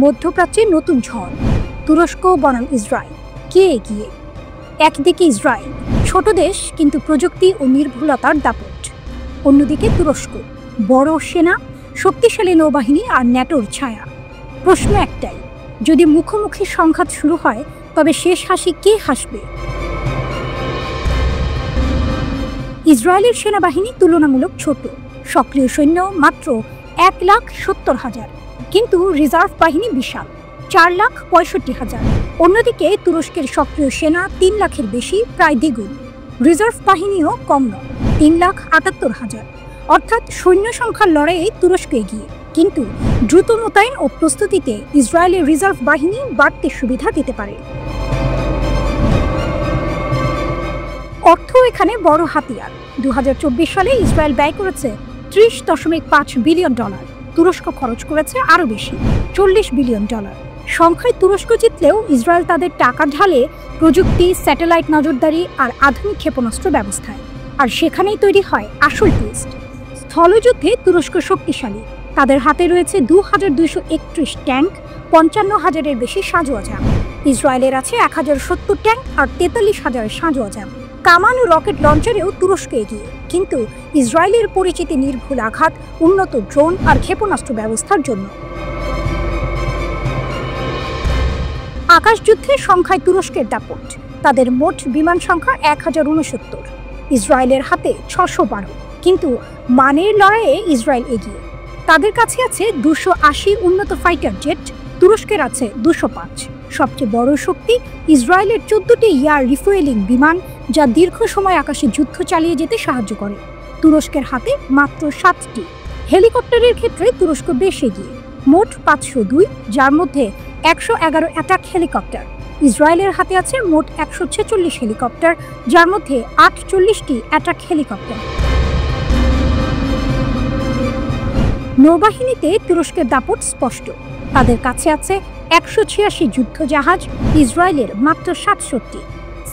মধ্যপ্রাচ্যে নতুন ঝড়, তুরস্ক বনাম ইসরায়েল, কে এগিয়ে? একদিকে ইসরায়েল, ছোট দেশ কিন্তু প্রযুক্তি ও নির্ভুলতার দাপট। অন্যদিকে তুরস্ক, বড় সেনা, শক্তিশালী নৌবাহিনী আর ন্যাটোর ছায়া। প্রশ্ন একটাই, যদি মুখোমুখি সংঘাত শুরু হয় তবে শেষ হাসি কে হাসবে? ইসরায়েলের সেনাবাহিনী তুলনামূলক ছোট, সক্রিয় সৈন্য মাত্র 1,70,000, কিন্তু রিজার্ভ বাহিনী বিশাল, 4,65,000। অন্যদিকে তুরস্কের সক্রিয় সেনা 3 লাখের বেশি, প্রায় দ্বিগুণ। রিজার্ভ বাহিনীও কম নয়, 3,78,000। অর্থাৎ সৈন্য সংখ্যার লড়াইয়ে তুরস্ক এগিয়ে, কিন্তু দ্রুত মোতায়েন ও প্রস্তুতিতে ইসরায়েলের রিজার্ভ বাহিনী বাড়তি সুবিধা দিতে পারে। অর্থ এখানে বড় হাতিয়ার। 2024 সালে ইসরায়েল ব্যয় করেছে $30.5 বিলিয়ন, তুরস্ক খরচ করেছে আরও বেশি, $40 বিলিয়ন। সংখ্যায় তুরস্ক জিতলেও ইসরায়েল তাদের টাকা ঢালে প্রযুক্তি, স্যাটেলাইট নজরদারি আর আধুনিক ক্ষেপণাস্ত্র ব্যবস্থায়। আর সেখানেই তৈরি হয় আসল টুইস্ট। স্থলযুদ্ধে তুরস্ক শক্তিশালী, তাদের হাতে রয়েছে 2,231 ট্যাঙ্ক, 55,000-এর বেশি সাঁজোয়াজাম। ইসরায়েলের আছে 1,070 ট্যাঙ্ক আর 43,000 সাঁজোয়াজাম। কামান ও রকেট লঞ্চারেও তুরস্ক এগিয়ে, কিন্তু ইসরায়েলের পরিচিতি নির্ভুল আঘাত, উন্নত ড্রোন আর ক্ষেপণাস্ত্র ব্যবস্থার জন্য। আকাশযুদ্ধে সংখ্যায় তুরস্কের দাপট, তাদের মোট বিমান সংখ্যা 1,069, ইসরায়েলের হাতে 612, কিন্তু মানের লড়াইয়ে ইসরায়েল এগিয়ে। তাদের কাছে আছে 280 উন্নত ফাইটার জেট, তুরস্কের আছে 205। সবচেয়ে বড় শক্তি ইসরায়েলের 14টি এয়ার রিফুয়েলিং বিমান, যা দীর্ঘ সময় আকাশে যুদ্ধ চালিয়ে যেতে সাহায্য করে। তুরস্কের হাতে মাত্র 7টি। হেলিকপ্টারের ক্ষেত্রে তুরস্ক বেশ এগিয়ে, মোট 502, যার মধ্যে 111 অ্যাটাক হেলিকপ্টার। ইসরায়েলের হাতে আছে মোট 146 হেলিকপ্টার, যার মধ্যে 48টি অ্যাটাক হেলিকপ্টার। নৌবাহিনীতে তুরস্কের দাপট স্পষ্ট, তাদের কাছে আছে 186 যুদ্ধ জাহাজ, ইসরায়েলের মাত্র 67।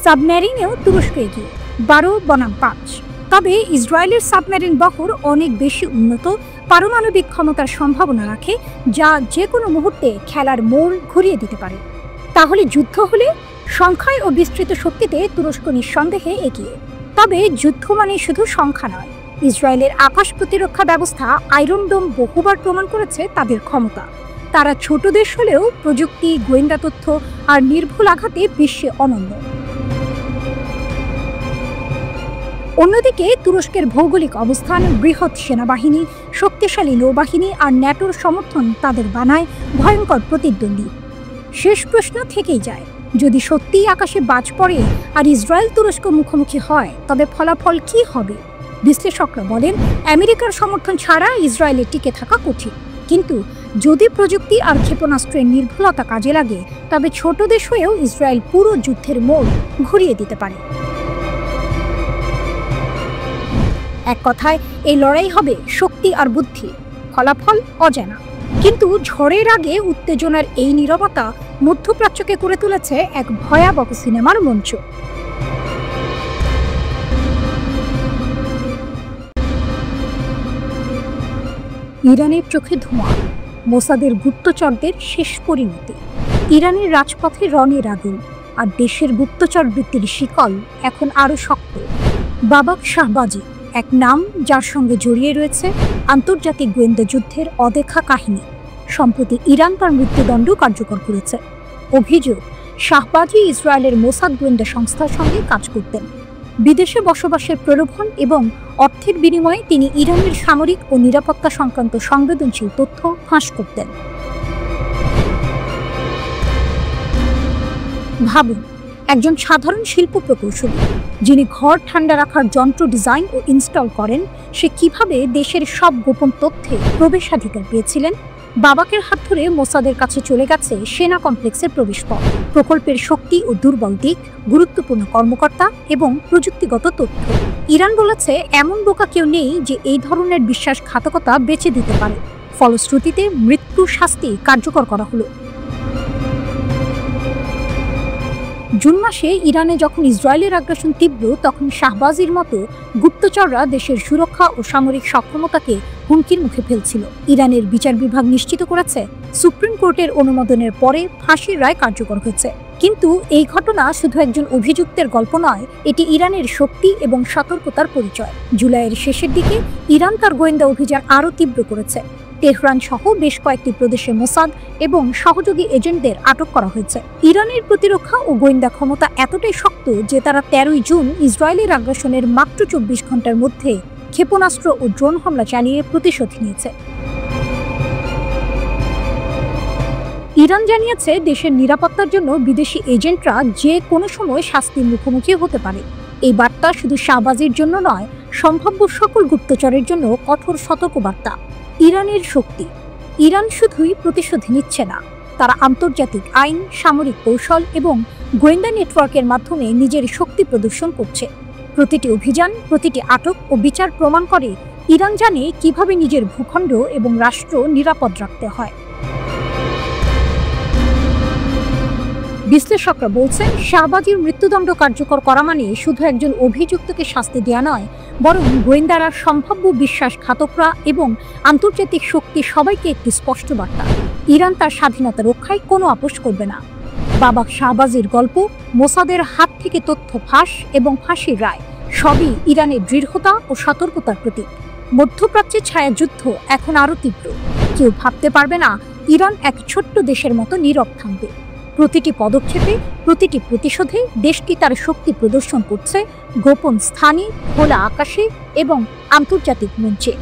সাবমেরিনেও তুরস্ক এগিয়ে, 12 বনাম 5। তবে ইসরায়েলের সাবমেরিন বহর অনেক বেশি উন্নত, পারমাণবিক ক্ষমতার সম্ভাবনা রাখে, যা যে কোনো মুহূর্তে খেলার মোড় ঘুরিয়ে দিতে পারে। তাহলে যুদ্ধ হলে সংখ্যায় ও বিস্তৃত শক্তিতে তুরস্ক নিঃসন্দেহে এগিয়ে। তবে যুদ্ধ মানে শুধু সংখ্যা নয়, ইসরায়েলের আকাশ প্রতিরক্ষা ব্যবস্থা আয়রন ডোম বহুবার প্রমাণ করেছে তাদের ক্ষমতা। তারা ছোট দেশ হলেও প্রযুক্তি, গোয়েন্দা তথ্য আর নির্ভুল আঘাতে বিশ্বে অনন্য। অন্যদিকে তুরস্কের ভৌগোলিক অবস্থান, বৃহৎ সেনাবাহিনী, শক্তিশালী নৌবাহিনী আর ন্যাটোর সমর্থন তাদের বানায় ভয়ঙ্কর প্রতিদ্বন্দ্বী। শেষ প্রশ্ন থেকেই যায়, যদি সত্যিই আকাশে বাজ পড়ে আর ইসরায়েল তুরস্ক মুখোমুখি হয় তবে ফলাফল কি হবে? বিশ্লেষকরা বলেন, আমেরিকার সমর্থন ছাড়া ইসরায়েলে টিকে থাকা কঠিন, কিন্তু যদি প্রযুক্তি আর ক্ষেপণাস্ত্রের নির্ভুলতা কাজে লাগে তবে ছোট দেশ হয়েও ইসরায়েল পুরো যুদ্ধের মোড় ঘুরিয়ে দিতে পারে। এক কথায়, এই লড়াই হবে শক্তি আর বুদ্ধি, ফলাফল অজানা। কিন্তু ঝড়ের আগে উত্তেজনার এই নীরবতা মধ্যপ্রাচ্যকে করে তুলেছে এক ভয়াবহ সিনেমার মঞ্চ। ইরানের চোখে ধোঁয়া, মোসাদের গুপ্তচরদের শেষ পরিণতি। ইরানের রাজপথে রণের আগুন, আর দেশের গুপ্তচর বৃত্তির শিকল এখন আরও শক্ত। বাবাক শাহবাজি, এক নাম যার সঙ্গে জড়িয়ে রয়েছে আন্তর্জাতিক গোয়েন্দা যুদ্ধের অদেখা কাহিনী। সম্প্রতি ইরান তার মৃত্যুদণ্ড কার্যকর করেছে। অভিযোগ, শাহবাজি ইসরায়েলের মোসাদ গোয়েন্দা সংস্থার সঙ্গে কাজ করতেন। বিদেশে বসবাসের প্রলোভন এবং অর্থের বিনিময়ে তিনি ইরানের সামরিক ও নিরাপত্তা সংক্রান্ত সংবেদনশীল তথ্য ফাঁস করতেন। ভাবুন, একজন সাধারণ শিল্প প্রকৌশলী যিনি ঘর ঠান্ডা রাখার যন্ত্র ডিজাইন ও ইনস্টল করেন, সে কিভাবে দেশের সব গোপন তথ্যে প্রবেশাধিকার পেয়েছিলেন? বাবাকের হাত ধরে মোসাদের কাছে চলে গেছে সেনা কমপ্লেক্সের প্রবেশপথ, প্রকল্পের শক্তি ও দুর্বল দিক, গুরুত্বপূর্ণ কর্মকর্তা এবং প্রযুক্তিগত তথ্য। ইরান বলেছে, এমন বোকা কেউ নেই যে এই ধরনের বিশ্বাসঘাতকতা বেছে দিতে পারে। ফলশ্রুতিতে মৃত্যু শাস্তি কার্যকর করা হলো। জুন মাসে ইরানে যখন ইসরায়েলের আগ্রাসন তীব্র, তখন শাহবাজীর মতো গুপ্তচররা দেশের সুরক্ষা ও সামরিক সক্ষমতাকে হুমকির মুখে ফেলছিল। ইরানের বিচার বিভাগ নিশ্চিত করেছে, সুপ্রিম কোর্টের অনুমোদনের পরে ফাঁসির রায় কার্যকর হয়েছে। কিন্তু এই ঘটনা শুধু একজন অভিযুক্তের গল্প নয়, এটি ইরানের শক্তি এবং সতর্কতার পরিচয়। জুলাইয়ের শেষের দিকে ইরান তার গোয়েন্দা অভিযান আরও তীব্র করেছে। তেহরান সহ বেশ কয়েকটি প্রদেশে মোসাদ এবং সহযোগী এজেন্টদের আটক করা হয়েছে। ইরানের প্রতিরক্ষা ও গোয়েন্দা ক্ষমতা এতটাই শক্ত যে তারা 13 জুন ইসরায়েলের আগ্রাসনের মাত্র 24 ঘন্টার মধ্যে ক্ষেপণাস্ত্র ও ড্রোন হামলা চালিয়ে প্রতিশোধ নিয়েছে। ইরান জানিয়েছে দেশের নিরাপত্তার জন্য বিদেশি এজেন্টরা যে কোনো সময় শাস্তির মুখোমুখি হতে পারে। এই বার্তা শুধু শাহবাজের জন্য নয়, সম্ভাব্য সকল গুপ্তচরের জন্য কঠোর সতর্কবার্তা। ইরানের শক্তি। ইরান শুধুই প্রতিশোধ নিচ্ছে না, তারা আন্তর্জাতিক আইন, সামরিক কৌশল এবং গোয়েন্দা নেটওয়ার্কের মাধ্যমে নিজের শক্তি প্রদর্শন করছে। প্রতিটি অভিযান, প্রতিটি আটক ও বিচার প্রমাণ করে ইরান জানে কিভাবে নিজের ভূখণ্ড এবং রাষ্ট্র নিরাপদ রাখতে হয়। বিশ্লেষকরা বলছেন, শাহবাজীর মৃত্যুদণ্ড কার্যকর করা মানে শুধু একজন অভিযুক্তকে শাস্তি দেওয়া নয়, বরং গোয়েন্দারা, সম্ভাব্য বিশ্বাসঘাতকরা এবং আন্তর্জাতিক শক্তি সবাইকে একটি স্পষ্ট বার্তা। ইরান তার স্বাধীনতা রক্ষায় কোনো আপোষ করবে না। বাবা শাহবাজীর গল্প, মোসাদের হাত থেকে তথ্য ফাঁস এবং ফাঁসির রায় সবই ইরানের দৃঢ়তা ও সতর্কতার প্রতীক। মধ্যপ্রাচ্যের ছায়াযুদ্ধ এখন আরও তীব্র। কেউ ভাবতে পারবে না ইরান এক ছোট্ট দেশের মতো নীরব থাকবে। প্রতিটি পদক্ষেপে, প্রতিটি প্রতিশোধে দেশটি তার শক্তি প্রদর্শন করছে, গোপন স্থানে, খোলা আকাশে এবং আন্তর্জাতিক মঞ্চে।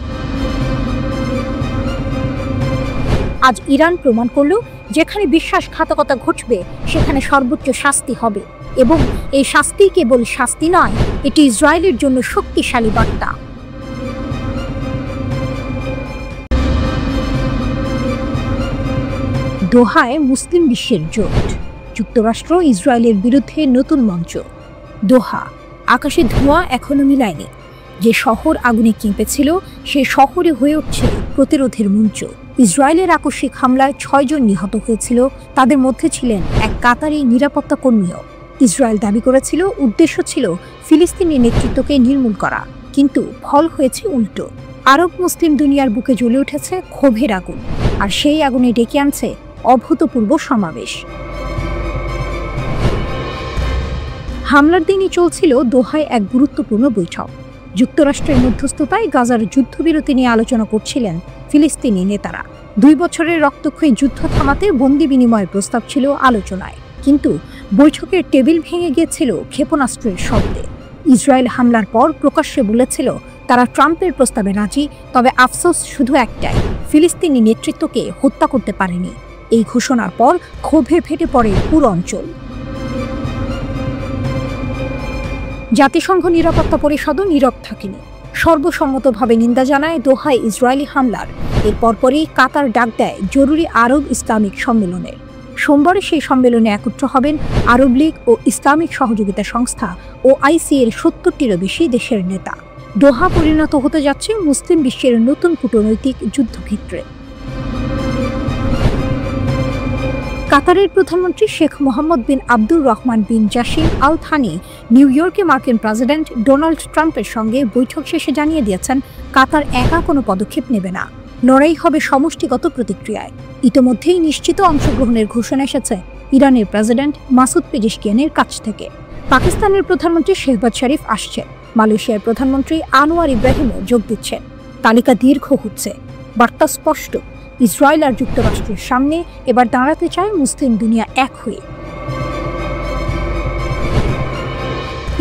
আজ ইরান প্রমাণ করল, যেখানে বিশ্বাসঘাতকতা ঘটবে সেখানে সর্বোচ্চ শাস্তি হবে, এবং এই শাস্তি কেবল শাস্তি নয়, এটি ইসরায়েলের জন্য শক্তিশালী বার্তা। দোহায় মুসলিম বিশ্বের জোট, যুক্তরাষ্ট্র ইসরায়েলের বিরুদ্ধে নতুন মঞ্চ। দোহা, আকাশে ধোঁয়া এখনো মিলায়নি। যে শহর আগুনে কেঁপেছিল সে শহরে হয়ে উঠছে প্রতিরোধের মঞ্চ। ইসরায়েলের আকস্মিক হামলায় 6 জন নিহত হয়েছিল, তাদের মধ্যে ছিলেন এক কাতারি নিরাপত্তা কর্মীও। ইসরায়েল দাবি করেছিল উদ্দেশ্য ছিল ফিলিস্তিনি নেতৃত্বকে নির্মূল করা, কিন্তু ফল হয়েছে উল্টো। আরব মুসলিম দুনিয়ার বুকে জ্বলে উঠেছে ক্ষোভের আগুন, আর সেই আগুনে ডেকে আনছে অভূতপূর্ব সমাবেশ। হামলার দিনই চলছিল দোহায় এক গুরুত্বপূর্ণ বৈঠক। যুক্তরাষ্ট্রের মধ্যস্থতায় গাজার যুদ্ধবিরতি নিয়ে আলোচনা করছিলেন ফিলিস্তিনি নেতারা। 2 বছরের রক্তক্ষয়ী যুদ্ধ থামাতে বন্দি বিনিময়ের প্রস্তাব ছিল আলোচনায়, কিন্তু বৈঠকের টেবিল ভেঙে গিয়েছিল ক্ষেপণাস্ত্রের শব্দে। ইসরায়েল হামলার পর প্রকাশ্যে বলেছিল তারা ট্রাম্পের প্রস্তাবে রাজি, তবে আফসোস শুধু একটাই, ফিলিস্তিনি নেতৃত্বকে হত্যা করতে পারেনি। এই ঘোষণার পর ক্ষোভে ফেটে পড়ে পুরো অঞ্চল। জাতিসংঘ নিরাপত্তা পরিষদও নীরব থাকেনি, সর্বসম্মতভাবে নিন্দা জানায় দোহায় ইসরায়েলি হামলার। এর পরপরই কাতার ডাক দেয় জরুরি আরব ইসলামিক সম্মেলনের। সোমবারে সেই সম্মেলনে একত্র হবেন আরব লীগ ও ইসলামিক সহযোগিতা সংস্থা ও OIC এর 70টিরও বেশি দেশের নেতা। দোহা পরিণত হতে যাচ্ছে মুসলিম বিশ্বের নতুন কূটনৈতিক যুদ্ধক্ষেত্রে। কাতারের প্রধানমন্ত্রী শেখ মোহাম্মদ বিন আব্দুর রহমান বিন জাসিম আল থানি নিউ ইয়র্কে মার্কিন প্রেসিডেন্ট ডোনাল্ড ট্রাম্পের সঙ্গে বৈঠক শেষে জানিয়ে দিয়েছেন কাতার একা কোনো পদক্ষেপ নেবে না, লড়াই হবে সমষ্টিগত প্রতিক্রিয়ায়। ইতোমধ্যেই নিশ্চিত অংশগ্রহণের ঘোষণা এসেছে ইরানের প্রেসিডেন্ট মাসুদ পেজেশকিয়ানের কাছ থেকে। পাকিস্তানের প্রধানমন্ত্রী শেহবাজ শরীফ আসছেন, মালয়েশিয়ার প্রধানমন্ত্রী আনোয়ার ইব্রাহিমও যোগ দিচ্ছেন। তালিকা দীর্ঘ হচ্ছে, বার্তা স্পষ্ট, ইসরায়েল আর যুক্তরাষ্ট্রের সামনে এবার দাঁড়াতে চায় মুসলিম দুনিয়া এক হয়ে।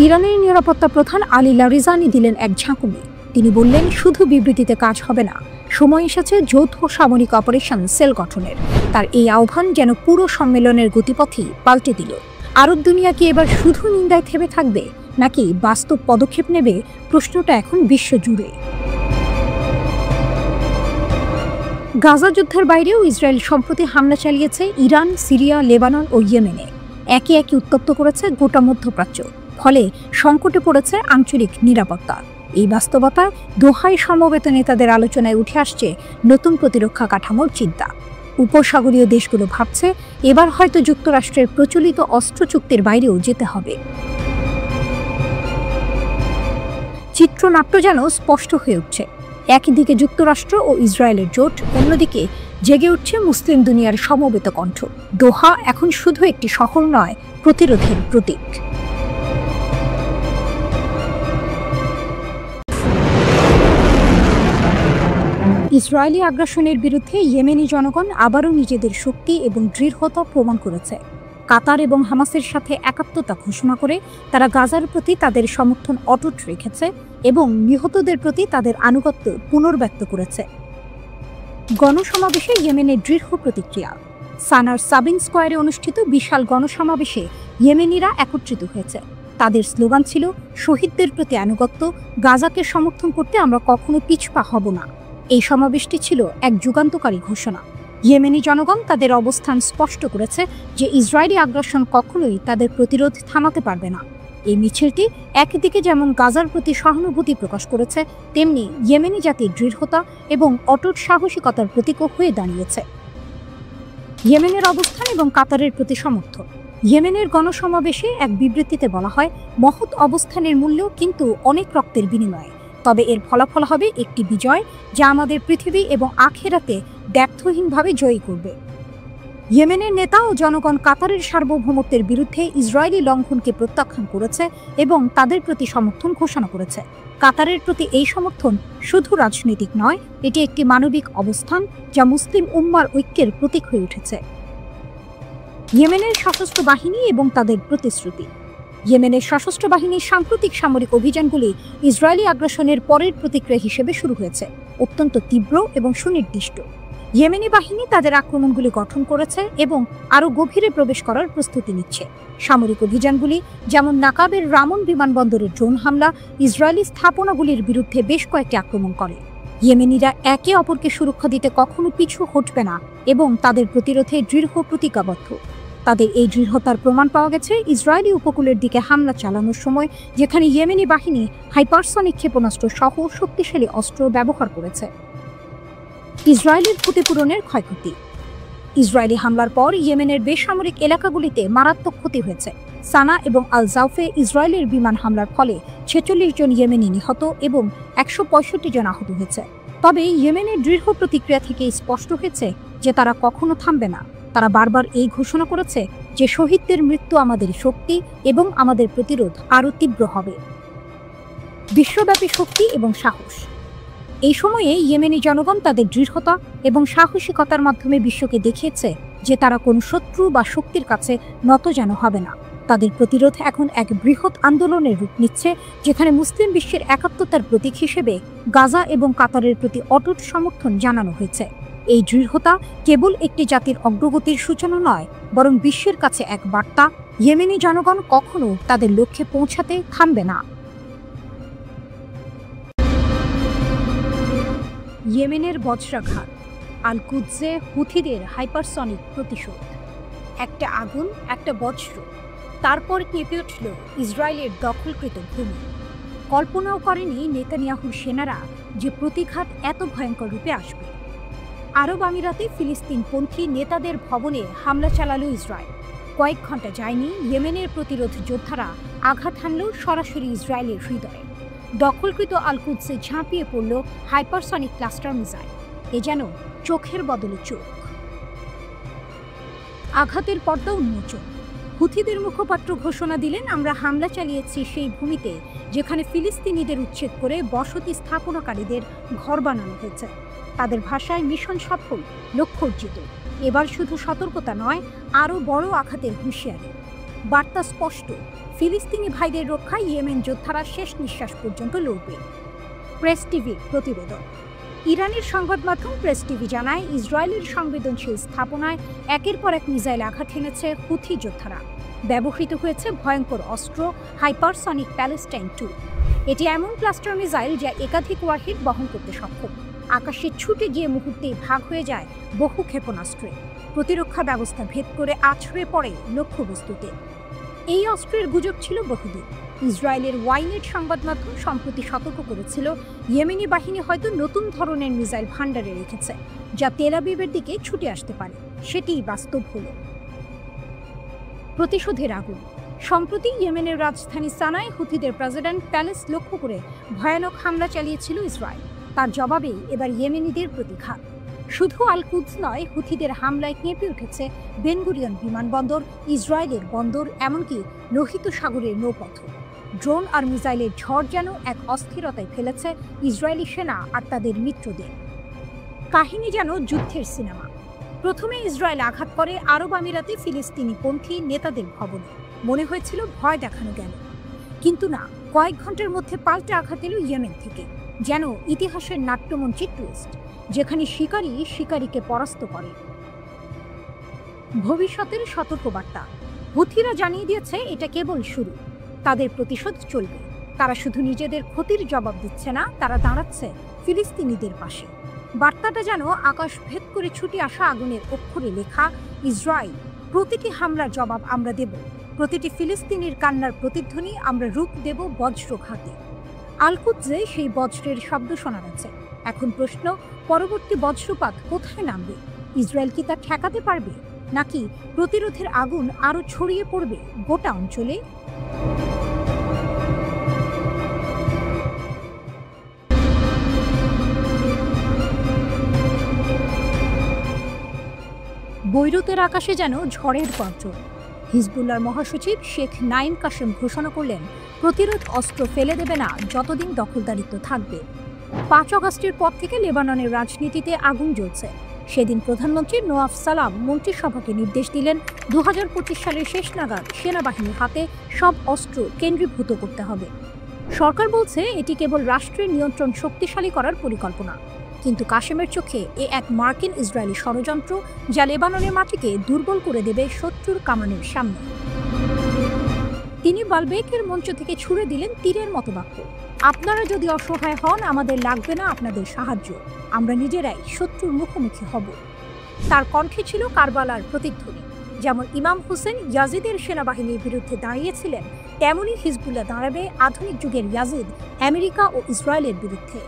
ইরানের নিরাপত্তা প্রধান আলী লারিজানি দিলেন এক ঝাঁকুনি। তিনি বললেন, শুধু বিবৃতিতে কাজ হবে না, সময় এসেছে যৌথ সামরিক অপারেশন সেল গঠনের। তার এই আহ্বান যেন পুরো সম্মেলনের গতিপথই পাল্টে দিল। আরব দুনিয়া কি এবার শুধু নিন্দায় থেমে থাকবে, নাকি বাস্তব পদক্ষেপ নেবে? প্রশ্নটা এখন বিশ্বজুড়ে। গাজা যুদ্ধের বাইরেও ইসরায়েল সম্প্রতি হামলা চালিয়েছে ইরান, সিরিয়া, লেবানন ও ইয়েমেনে। একে একে উত্তপ্ত করেছে গোটা মধ্যপ্রাচ্য, ফলে সংকটে পড়েছে আঞ্চলিক নিরাপত্তা। এই বাস্তবতায় দোহায় সমবেত নেতাদের আলোচনায় উঠে আসছে নতুন প্রতিরক্ষা কাঠামোর চিন্তা। উপসাগরীয় দেশগুলো ভাবছে এবার হয়তো যুক্তরাষ্ট্রের প্রচলিত অস্ত্র চুক্তির বাইরেও যেতে হবে। চিত্রনাট্য যেন স্পষ্ট হয়ে উঠছে। একদিকে যুক্তরাষ্ট্র ও ইসরায়েলের জোট, অন্যদিকে জেগে উঠছে মুসলিম দুনিয়ার সমবেত কণ্ঠ। দোহা এখন শুধু একটি শহর নয়, প্রতিরোধের প্রতীক। ইসরায়েলি আগ্রাসনের বিরুদ্ধে ইয়েমেনি জনগণ আবারও নিজেদের শক্তি এবং দৃঢ়তা প্রমাণ করেছে। কাতার এবং হামাসের সাথে একাত্মতা ঘোষণা করে তারা গাজার প্রতি তাদের সমর্থন অটুট রেখেছে এবং নিহতদের প্রতি তাদের আনুগত্য পুনর্ব্যক্ত করেছে। গণসমাবেশে ইয়েমেনের দৃঢ় প্রতিক্রিয়া। সানার সাবিন স্কয়ারে অনুষ্ঠিত বিশাল গণসমাবেশে ইয়েমেনিরা একত্রিত হয়েছে। তাদের স্লোগান ছিল, শহীদদের প্রতি আনুগত্য, গাজাকে সমর্থন করতে আমরা কখনো পিছপা হব না। এই সমাবেশটি ছিল এক যুগান্তকারী ঘোষণা। ইয়েমেনি জনগণ তাদের অবস্থান স্পষ্ট করেছে যে ইসরায়েলি আগ্রাসন কখনোই তাদের প্রতিরোধ থামাতে পারবে না। এই মিছিলটি একদিকে যেমন গাজার প্রতি সহানুভূতি প্রকাশ করেছে, তেমনি ইয়েমেনি জাতির দৃঢ়তা এবং অটুট সাহসিকতার প্রতীকও হয়ে দাঁড়িয়েছে। ইয়েমেনের অবস্থান এবং কাতারের প্রতি সমর্থন। ইয়েমেনের গণসমাবেশে এক বিবৃতিতে বলা হয়, মহৎ অবস্থানের মূল্য কিন্তু অনেক রক্তের বিনিময়ে, তবে এর ফলাফল হবে একটি বিজয় যা আমাদের পৃথিবী এবং আখিরাতে ব্যর্থহীনভাবে জয়ী করবে। ইয়েমেনের নেতা ও জনগণ কাতারের সার্বভৌমত্বের বিরুদ্ধে ইসরায়েলি লঙ্ঘনকে প্রত্যাখ্যান করেছে এবং তাদের প্রতি সমর্থন ঘোষণা করেছে। কাতারের প্রতি এই সমর্থন শুধু রাজনৈতিক নয়, এটি একটি মানবিক অবস্থান যা মুসলিম উম্মার ঐক্যের প্রতীক হয়ে উঠেছে। ইয়েমেনের সশস্ত্র বাহিনী এবং তাদের প্রতিশ্রুতি। ইয়েমেনের সশস্ত্র বাহিনীর সাম্প্রতিক সামরিক অভিযানগুলি ইসরায়েলি আগ্রাসনের পরের প্রতিক্রিয়া হিসেবে শুরু হয়েছে, অত্যন্ত তীব্র এবং সুনির্দিষ্ট। ইয়েমেনি বাহিনী তাদের আক্রমণগুলি গঠন করেছে এবং আরও গভীরে প্রবেশ করার প্রস্তুতি নিচ্ছে। সামরিক অভিযানগুলি যেমন নাকাবের রামন বিমানবন্দরের ড্রোন হামলা, ইসরায়েলি স্থাপনাগুলির বিরুদ্ধে বেশ কয়েকটি আক্রমণ করে। ইয়েমেনিরা একে অপরকে সুরক্ষা দিতে কখনো পিছু হটবে না এবং তাদের প্রতিরোধে দৃঢ় প্রতিজ্ঞাবদ্ধ। তাদের এই দৃঢ়তার প্রমাণ পাওয়া গেছে ইসরায়েলি উপকূলের দিকে হামলা চালানোর সময়, যেখানে ইয়েমেনি বাহিনী হাইপারসনিক ক্ষেপণাস্ত্র সহ শক্তিশালী অস্ত্র ব্যবহার করেছে। ইসরায়েলের ক্ষতিপূরণের ক্ষয়ক্ষতি। ইসরায়েলি হামলার পর ইয়েমেনের বেসামরিক এলাকাগুলিতে মারাত্মক ক্ষতি হয়েছে। সানা এবং আল জাউফে ইসরায়েলের বিমান হামলার ফলে 46 জন ইয়েমেনি নিহত এবং 165 জন আহত হয়েছে। তবে ইয়েমেনের দৃঢ় প্রতিক্রিয়া থেকে স্পষ্ট হয়েছে যে তারা কখনো থামবে না। তারা বারবার এই ঘোষণা করেছে যে শহীদদের মৃত্যু আমাদের শক্তি এবং আমাদের প্রতিরোধ আরও তীব্র হবে। বিশ্বব্যাপী শক্তি এবং সাহস। এই সময়ে ইয়েমেনি জনগণ তাদের দৃঢ়তা এবং সাহসিকতার মাধ্যমে বিশ্বকে দেখিয়েছে যে তারা কোনো শত্রু বা শক্তির কাছে নতজানু হবে না। তাদের প্রতিরোধ এখন এক বৃহৎ আন্দোলনের রূপ নিচ্ছে, যেখানে মুসলিম বিশ্বের একাত্মতার প্রতীক হিসেবে গাজা এবং কাতারের প্রতি অটুট সমর্থন জানানো হয়েছে। এই দৃঢ়তা কেবল একটি জাতির অগ্রগতির সূচনা নয়, বরং বিশ্বের কাছে এক বার্তা, ইয়েমেনি জনগণ কখনো তাদের লক্ষ্যে পৌঁছাতে থামবে না। ইয়েমেনের বজ্রাঘাত, আল কুদসে হুথিদের হাইপারসনিক প্রতিশোধ। একটা আগুন, একটা বজ্র, তারপর কেঁপে উঠল ইসরায়েলের দখলকৃত ভূমি। কল্পনাও করেনি নেতানিয়াহুর সেনারা যে প্রতিঘাত এত ভয়ঙ্কর রূপে আসবে। আরব আমিরাতে ফিলিস্তিনপন্থী নেতাদের ভবনে হামলা চালালো ইসরায়েল। কয়েক ঘন্টা যায়নি, ইয়েমেনের প্রতিরোধ যোদ্ধারা আঘাত হানল সরাসরি ইসরায়েলের হৃদয়ে। দখলকৃত আল কুদসে ঝাঁপিয়ে পড়ল হাইপারসনিক ক্লাস্টার মিসাইল। এ যেন চোখের বদলে চোখ। আঘাতের পর্দা উন্মোচন। হুথিদের মুখপাত্র ঘোষণা দিলেন, আমরা হামলা চালিয়েছি সেই ভূমিতে যেখানে ফিলিস্তিনিদের উচ্ছেদ করে বসতি স্থাপনাকারীদের ঘর বানানো হয়েছে। তাদের ভাষায়, মিশন সফল, লক্ষ্য অর্জিত। এবার শুধু সতর্কতা নয়, আরও বড় আঘাতের হুঁশিয়ারি। বার্তা স্পষ্ট, ফিলিস্তিনি ভাইদের রক্ষায় ইয়েমেন যোদ্ধারা শেষ নিঃশ্বাস পর্যন্ত লড়বে। প্রেস টিভির প্রতিবেদন। ইরানের সংবাদ মাধ্যম প্রেস টিভি জানায়, ইসরায়েলের সংবেদনশীল স্থাপনায় একের পর এক মিসাইল আঘাত হেনেছে হুথি যোদ্ধারা। ব্যবহৃত হয়েছে ভয়ঙ্কর অস্ত্র হাইপারসনিক প্যালেস্টাইন 2। এটি এমন ক্লাস্টার মিসাইল যা একাধিক ওয়ারহেড বহন করতে সক্ষম। আকাশে ছুটে গিয়ে মুহূর্তেই ভাগ হয়ে যায় বহু ক্ষেপণাস্ত্রে। প্রতিরক্ষা ব্যবস্থা ভেদ করে আছড়ে পড়ে লক্ষ্যবস্তুতে। এই অস্ত্রের গুজব ছিল বহুদিন। ইসরায়েলের ওয়াইনেট সংবাদ মাধ্যম সম্প্রতি সতর্ক করেছিল ইয়েমেনি বাহিনী হয়তো নতুন ধরনের মিসাইল ভান্ডারে রেখেছে, যা তেল আবিবের দিকে ছুটে আসতে পারে। সেটিই বাস্তব হল। প্রতিশোধের আগুন। সম্প্রতি ইয়েমেনের রাজধানী সানায় হুথিদের প্রেসিডেন্ট প্যালেস লক্ষ্য করে ভয়ানক হামলা চালিয়েছিল ইসরায়েল। তার জবাবেই এবার ইয়েমেনিদের প্রতিঘাত। শুধু আল কুদস নয়, হুথিদের হামলায় কেঁপে উঠেছে বেন গুরিয়ন বিমানবন্দর, ইসরায়েলের বন্দর, এমনকি লোহিত সাগরের নৌপথ। ড্রোন আর মিসাইলের ঝড় যেন এক অস্থিরতায় ফেলেছে ইসরায়েলি সেনা আর তাদের মিত্রদের। কাহিনী যেন যুদ্ধের সিনেমা। প্রথমে ইসরায়েল আঘাত করে আরব আমিরাতে ফিলিস্তিনিপন্থী নেতাদের ভবনে। মনে হয়েছিল ভয় দেখানো গেল, কিন্তু না, কয়েক ঘন্টার মধ্যে পাল্টা আঘাত এলো ইয়েমেন থেকে। যেন ইতিহাসের নাট্যমঞ্চে টুইস্ট, যেখানে শিকারী শিকারীকে পরাস্ত করে। ভবিষ্যতের সতর্কবার্তা। হুথিরা জানিয়ে দিয়েছে এটা কেবল শুরু। তাদের প্রতিশোধ চলবে। তারা শুধু নিজেদের ক্ষতির জবাব দিচ্ছে না, তারা দাঁড়াচ্ছে ফিলিস্তিনিদের পাশে। বার্তাটা যেন আকাশ ভেদ করে ছুটে আসা আগুনের অক্ষরে লেখা। ইসরায়েল, প্রতিটি হামলার জবাব আমরা দেব। প্রতিটি ফিলিস্তিনির কান্নার প্রতিধ্বনি আমরা রূপ দেব বজ্রঘাতে। আল কুদসে সেই বজ্রের শব্দ শোনা যাচ্ছে। এখন প্রশ্ন, পরবর্তী বজ্রপাত কোথায় নামবে? ইসরায়েল কি তা ঠেকাতে পারবে, নাকি প্রতিরোধের আগুন আরও ছড়িয়ে পড়বে গোটা অঞ্চলে? বৈরুতের আকাশে যেন ঝড়ের গর্জন। হিজবুল্লাহর মহাসচিব শেখ নাঈম কাশেম ঘোষণা করলেন, প্রতিরোধ অস্ত্র ফেলে দেবে না যতদিন দখলদারিত্ব থাকবে। ৫ আগস্টের পর থেকে লেবাননের রাজনীতিতে আগুন জ্বলছে। সেদিন প্রধানমন্ত্রী নোয়াফ সালাম মন্ত্রিসভাকে নির্দেশ দিলেন ২০২৫ সালের শেষ নাগাদ সেনাবাহিনীর হাতে সব অস্ত্র কেন্দ্রীভূত করতে হবে। সরকার বলছে এটি কেবল রাষ্ট্রের নিয়ন্ত্রণ শক্তিশালী করার পরিকল্পনা, কিন্তু কাশেমের চোখে এ এক মার্কিন ইসরায়েলি ষড়যন্ত্র, যা লেবাননের মাটিকে দুর্বল করে দেবে শত্রুর কামানের সামনে। তিনি বালবেকের মঞ্চ থেকে ছুড়ে দিলেন তীরের মতো বাক্য, আপনারা যদি অসহায় হন, আমাদের লাগবে না আপনাদের সাহায্য, আমরা নিজেরাই শত্রুর মুখোমুখি হব। তার কণ্ঠে ছিল কারবালার প্রতিধ্বনি। যেমন ইমাম হুসেন ইয়াজিদের সেনাবাহিনীর বিরুদ্ধে দাঁড়িয়েছিলেন, তেমনই হিজবুল্লাহ দাঁড়াবে আধুনিক যুগের ইয়াজিদ, আমেরিকা ও ইসরায়েলের বিরুদ্ধে।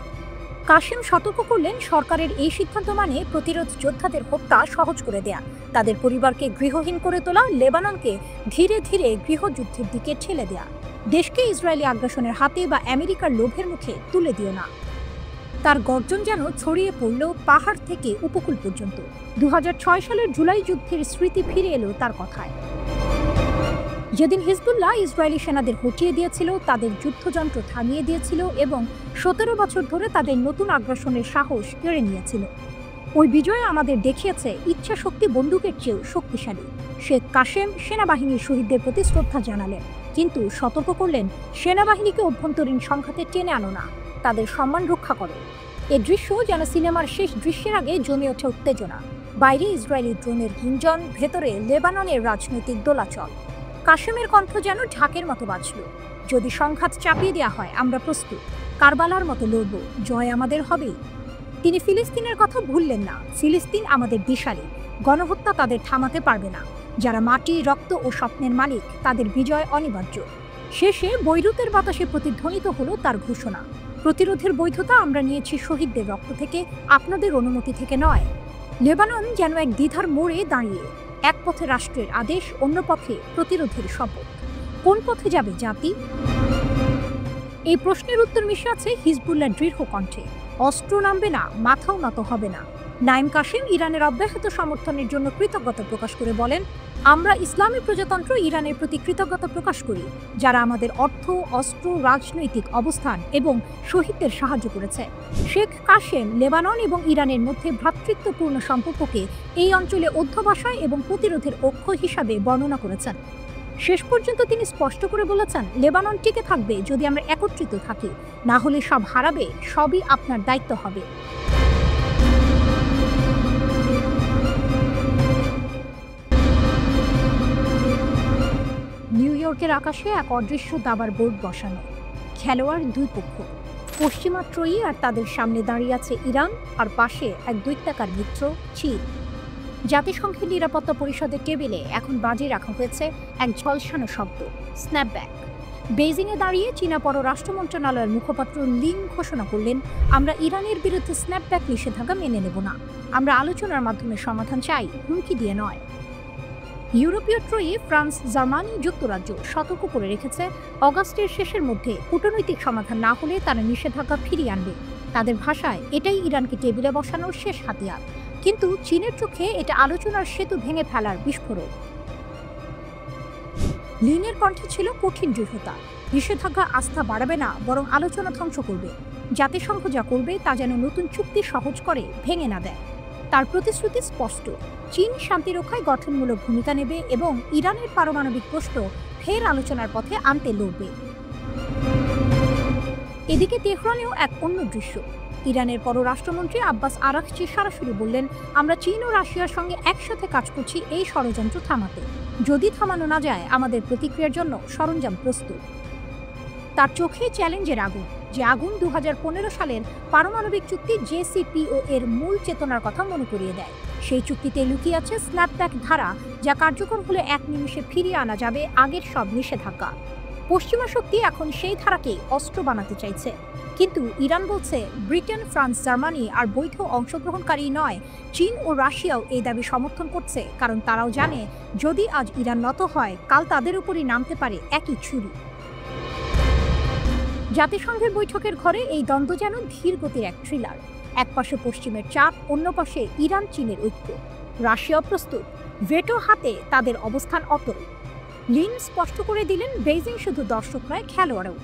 কাশেম সতর্ক করলেন, সরকারের এই সিদ্ধান্ত মানে প্রতিরোধ যোদ্ধাদের হত্যা সহজ করে দেয়া, তাদের পরিবারকে গৃহহীন করে তোলা, লেবাননকে ধীরে ধীরে গৃহযুদ্ধের দিকে ঠেলে দেয়া। দেশকে ইসরায়েলি আগ্রাসনের হাতে বা আমেরিকার লোভের মুখে তুলে দিও না। তার গর্জন যেন ছড়িয়ে পড়ল পাহাড় থেকে উপকূল পর্যন্ত। ২০০৬ সালের জুলাই যুদ্ধের স্মৃতি ফিরে এলো তার কথায়। যেদিন হিজবুল্লাহ ইসরায়েলি সেনাদের হটিয়ে দিয়েছিল, তাদের যুদ্ধযন্ত্র থামিয়ে দিয়েছিল এবং ১৭ বছর ধরে তাদের নতুন আগ্রাসনের সাহস কেড়ে নিয়েছিল। ওই বিজয় আমাদের দেখিয়েছে ইচ্ছা শক্তি বন্দুকের চেয়েও শক্তিশালী। শেখ কাশেম সেনাবাহিনীর শহীদদের প্রতি শ্রদ্ধা জানালেন, কিন্তু সতর্ক করলেন, সেনাবাহিনীকে অভ্যন্তরীণ সংঘাতে টেনে আনো না, তাদের সম্মান রক্ষা করো। এ দৃশ্য যেন সিনেমার শেষ দৃশ্যের আগে জমে ওঠে উত্তেজনা। বাইরে ইসরায়েলি ড্রোনের গুঞ্জন, ভেতরে লেবাননের রাজনৈতিক দোলাচল। কাশেমের কণ্ঠ যেন ঢাকের মতো বাজল, যদি সংঘাত চাপিয়ে দেওয়া হয়, আমরা প্রস্তুত, কারবালার মতো লড়ব, জয় আমাদের হবেই। তিনি ফিলিস্তিনের কথা ভুললেন না। ফিলিস্তিন আমাদের দিশারি, গণহত্যা তাদের থামাতে পারবে না। যারা মাটি, রক্ত ও স্বপ্নের মালিক, তাদের বিজয় অনিবার্য। শেষে বৈরুতের বাতাসে প্রতিধ্বনিত হলো তার ঘোষণা, প্রতিরোধের বৈধতা আমরা নিয়েছি শহীদদের রক্ত থেকে, আপনাদের অনুমতি থেকে নয়। লেবানন যেন এক দ্বিধার মোড়ে দাঁড়িয়ে, এক পথে রাষ্ট্রের আদেশ, অন্য পথে প্রতিরোধের শপথ। কোন পথে যাবে জাতি? এই প্রশ্নের উত্তর মিশে আছে হিজবুল্লাহ দৃঢ় কণ্ঠে, অস্ত্র নামবে না, মাথাও নত হবে না। নাঈম কাশেম ইরানের অব্যাহত সমর্থনের জন্য কৃতজ্ঞতা প্রকাশ করে বলেন, আমরা ইসলামী প্রজাতন্ত্র ইরানের প্রতি কৃতজ্ঞতা প্রকাশ করি, যারা আমাদের অর্থ, অস্ত্র, রাজনৈতিক অবস্থান এবং শহীদদের সাহায্য করেছে। শেখ কাশেম লেবানন এবং ইরানের মধ্যে ভ্রাতৃত্বপূর্ণ সম্পর্ককে এই অঞ্চলে অধ্যবসায় এবং প্রতিরোধের অক্ষ হিসাবে বর্ণনা করেছেন। শেষ পর্যন্ত তিনি স্পষ্ট করে বলেছেন, লেবানন টিকে থাকবে যদি আমরা একত্রিত থাকি, না হলে সব হারাবে, সবই আপনার দায়িত্ব হবে। নিউ ইয়র্কের আকাশে এক অদৃশ্য দাবার বোর্ড বসানো, খেলোয়াড় দুই পক্ষ, পশ্চিমা ত্রয়ী আর তাদের সামনে দাঁড়িয়ে আছে ইরান, আর পাশে এক দৈত্যাকার মিত্র চীন। জাতিসংঘের নিরাপত্তা পরিষদের টেবিলে এখন বাজি রাখা হয়েছে এক ঝলসানো শব্দ, স্ন্যাপব্যাক। বেইজিংয়ে দাঁড়িয়ে চীনা পররাষ্ট্র মন্ত্রণালয়ের মুখপাত্র লিন ঘোষণা করলেন, আমরা ইরানের বিরুদ্ধে স্ন্যাপব্যাক নিষেধাজ্ঞা মেনে নেব না। আমরা আলোচনার মাধ্যমে সমাধান চাই, হুমকি দিয়ে নয়। ইউরোপীয় ত্রয়ী ফ্রান্স, জার্মানি, যুক্তরাজ্য সতর্ক করে রেখেছে, অগাস্টের শেষের মধ্যে কূটনৈতিক সমাধান না হলে তারা নিষেধাজ্ঞা ফিরিয়ে আনবে। তাদের ভাষায় এটাই ইরানকে টেবিলে বসানোর শেষ হাতিয়ার। কিন্তু চীনের চোখে এটা আলোচনার সেতু ভেঙে ফেলার বিস্ফোরক। লিনের কণ্ঠে ছিল কঠিন দৃঢ়তা। নিষেধাজ্ঞা আস্থা বাড়াবে না, বরং আলোচনা ধ্বংস করবে। জাতিসংঘ যা করবে তা যেন নতুন চুক্তি সহজ করে, ভেঙে না দেয়। তার প্রতিশ্রুতি স্পষ্ট, চীন শান্তি রক্ষায় গঠনমূলক ভূমিকা নেবে এবং ইরানের পারমাণবিক প্রশ্ন ফের আলোচনার পথে আনতে লড়বে। এদিকে তেহরানেও এক অন্য দৃশ্য। ইরানের পররাষ্ট্রমন্ত্রী আব্বাস আরাকচি সরাসরি বললেন, আমরা চীন ও রাশিয়ার সঙ্গে একসাথে কাজ করছি এই ষড়যন্ত্র থামাতে। যদি থামানো না যায়, আমাদের প্রতিক্রিয়ার জন্য সরঞ্জাম প্রস্তুত। তার চোখে চ্যালেঞ্জের আগুন, যে আগুন 2015 সালের পারমাণবিক চুক্তি JCPOA এর মূল চেতনার কথা মনে করিয়ে দেয়। সেই চুক্তিতে লুকিয়ে আছে স্ন্যাপব্যাক ধারা, যা কার্যকর হলে 1 নিমিষে ফিরিয়ে আনা যাবে আগের সব নিষেধাজ্ঞা। পশ্চিমা শক্তি এখন সেই ধারাকেই অস্ত্র বানাতে চাইছে। কিন্তু ইরান বলছে, ব্রিটেন, ফ্রান্স, জার্মানি আর বৈধ অংশগ্রহণকারী নয়, চীন ও রাশিয়াও এই দাবি সমর্থন করছে, কারণ তারাও জানে যদি আজ ইরান নত হয়, কাল তাদের উপরই নামতে পারে একই ছুরি। জাতিসংঘের বৈঠকের ঘরে এই দ্বন্দ্ব যেন ধীর গতির এক থ্রিলার। এক পাশে পশ্চিমের চাপ, অন্য পাশে ইরান চীনের ঐক্য। রাশিয়াও প্রস্তুত, ভেটো হাতে তাদের অবস্থান অটল। লিন স্পষ্ট করে দিলেন, বেইজিং শুধু দর্শক নয়, খেলোয়াড়ও।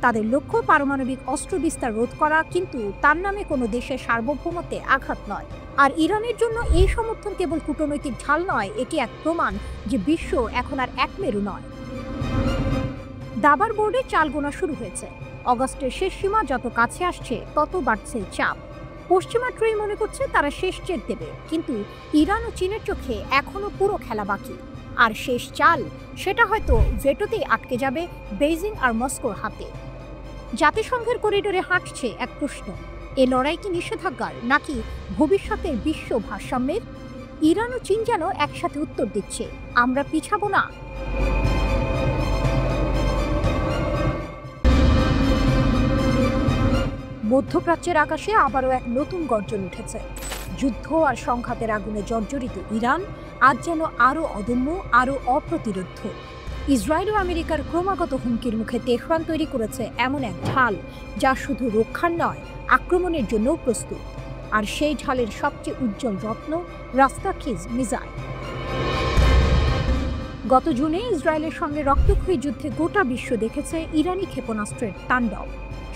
তাদের লক্ষ্য পারমাণবিক অস্ত্র বিস্তার রোধ করা, কিন্তু তার নামে কোনো দেশের সার্বভৌমত্বে আঘাত নয়। আর ইরানের জন্য এই সমর্থন কেবল কূটনৈতিক ঢাল নয়, এটি এক প্রমাণ যে বিশ্ব এখন আর একমেরু নয়। দাবার বোর্ডে চাল গোনা শুরু হয়েছে। অগাস্টের শেষ সীমা যত কাছে আসছে, তত বাড়ছে চাপ। পশ্চিমা ত্রয়ী মনে করছে তারা শেষ চেক দেবে, কিন্তু ইরান ও চীনের চোখে এখনো পুরো খেলা বাকি। আর শেষ চাল, সেটা হয়তো ভেটোতেই আটকে যাবে, বেইজিং আর মস্কোর হাতে। জাতিসংঘের করিডোরে হাঁটছে এক প্রশ্ন, এ লড়াই কি নিষেধাজ্ঞার, নাকি ভবিষ্যতের বিশ্ব ভারসাম্যের? ইরান ও চীন যেন একসাথে উত্তর দিচ্ছে, আমরা পিছাবো না। মধ্যপ্রাচ্যের আকাশে আবারও এক নতুন গর্জন উঠেছে। যুদ্ধ আর সংঘাতের আগুনে জর্জরিত ইরান আজ যেন আরও অদম্য, আরও অপ্রতিরোধ্য। ইসরায়েল ও আমেরিকার ক্রমাগত হুমকির মুখে তেহরান তৈরি করেছে এমন এক ঢাল, যা শুধু রক্ষার নয়, আক্রমণের জন্যও প্রস্তুত। আর সেই ঢালের সবচেয়ে উজ্জ্বল রত্ন রাস্তাখিজ মিসাইল। গত জুনে ইসরায়েলের সঙ্গে রক্তক্ষয়ী যুদ্ধে গোটা বিশ্ব দেখেছে ইরানি ক্ষেপণাস্ত্রের তাণ্ডব।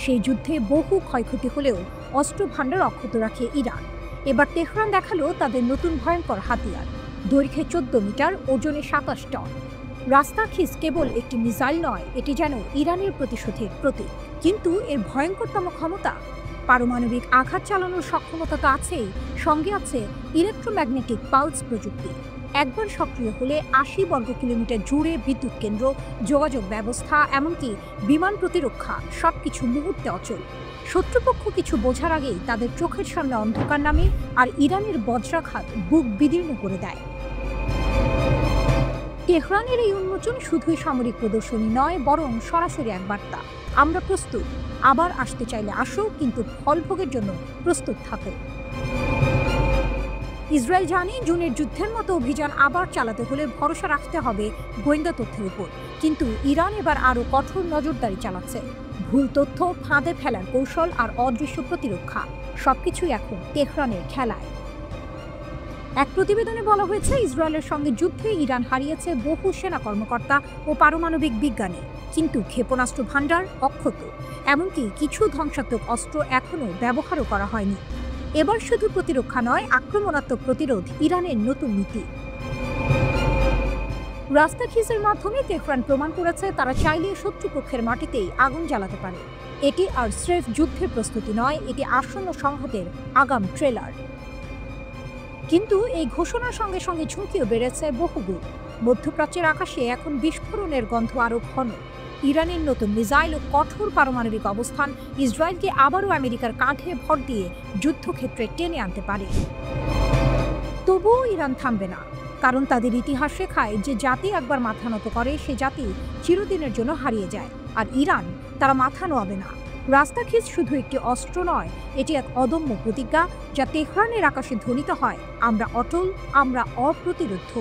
সেই যুদ্ধে বহু ক্ষয়ক্ষতি হলেও অস্ত্র ভাণ্ডার অক্ষত রাখে ইরান। এবার তেহরান দেখালো তাদের নতুন ভয়ঙ্কর হাতিয়ার, দৈর্ঘ্যে 14 মিটার, ওজনে 27 টন। রাস্তাখিজ কেবল একটি মিসাইল নয়, এটি যেন ইরানের প্রতিশোধের প্রতীক। কিন্তু এর ভয়ঙ্করতম ক্ষমতা, পারমাণবিক আঘাত চালানোর সক্ষমতা তো আছেই, সঙ্গে আছে ইলেকট্রোম্যাগনেটিক পালস প্রযুক্তি। একবার সক্রিয় হলে 80 বর্গ কিলোমিটার জুড়ে বিদ্যুৎ কেন্দ্র, যোগাযোগ ব্যবস্থা, এমনকি বিমান প্রতিরক্ষা সবকিছু মুহূর্তে অচল। শত্রুপক্ষ কিছু বোঝার আগেই তাদের চোখের সামনে অন্ধকার নামে, আর ইরানের বজ্রাঘাত বুক বিদীর্ণ করে দেয়। তেহরানের এই উন্মোচন শুধুই সামরিক প্রদর্শনী নয়, বরং সরাসরি এক বার্তা, আমরা প্রস্তুত, আবার আসতে চাইলে আসো, কিন্তু ফলভোগের জন্য প্রস্তুত থাকো। ইসরায়েল জানে জুনের যুদ্ধের মতো অভিযান আবার চালাতে হলে ভরসা রাখতে হবে গোয়েন্দা তথ্যের উপর। কিন্তু ইরান এবার আরও কঠোর নজরদারি চালাচ্ছে। ভুল তথ্য, ফাঁদে ফেলার কৌশল আর অদৃশ্য প্রতিরক্ষা, সবকিছুই এখন তেহরানের খেলায়। এক প্রতিবেদনে বলা হয়েছে, ইসরায়েলের সঙ্গে যুদ্ধে ইরান হারিয়েছে বহু সেনা কর্মকর্তা ও পারমাণবিক বিজ্ঞানী, কিন্তু ক্ষেপণাস্ত্র ভাণ্ডার অক্ষত। এমনকি কিছু ধ্বংসাত্মক অস্ত্র এখনও ব্যবহারও করা হয়নি। এবার শুধু প্রতিরক্ষা নয়, আক্রমণাত্মক প্রতিরোধ ইরানের নতুন নীতি। রাস্তাখিজের মাধ্যমে তেহরান প্রমাণ করেছে তারা চাইলে শত্রুপক্ষের মাটিতেই আগুন জ্বালাতে পারে। এটি আর স্রেফ যুদ্ধের প্রস্তুতি নয়, এটি আসন্ন সংঘাতের আগাম ট্রেলার। কিন্তু এই ঘোষণার সঙ্গে সঙ্গে ঝুঁকিও বেড়েছে বহুগুণ। মধ্যপ্রাচ্যের আকাশে এখন বিস্ফোরণের গন্ধ আরও ঘন। ইরানের নতুন মিসাইল ও কঠোর পারমাণবিক অবস্থান ইসরায়েলকে আবারও আমেরিকার কাঁধে ভর দিয়ে যুদ্ধক্ষেত্রে টেনে আনতে পারে। তবুও ইরান থামবে না, কারণ তাদের ইতিহাস শেখায় যে জাতি একবার মাথা নত করে সে জাতি চিরদিনের জন্য হারিয়ে যায়। আর ইরান, তারা মাথা নোয়াবে না। রাস্তাখিজ শুধু একটি অস্ত্র নয়, এটি এক অদম্য প্রতিজ্ঞা যা তেহরানের আকাশে ধ্বনিত হয়, আমরা অটল, আমরা অপ্রতিরোধ্য।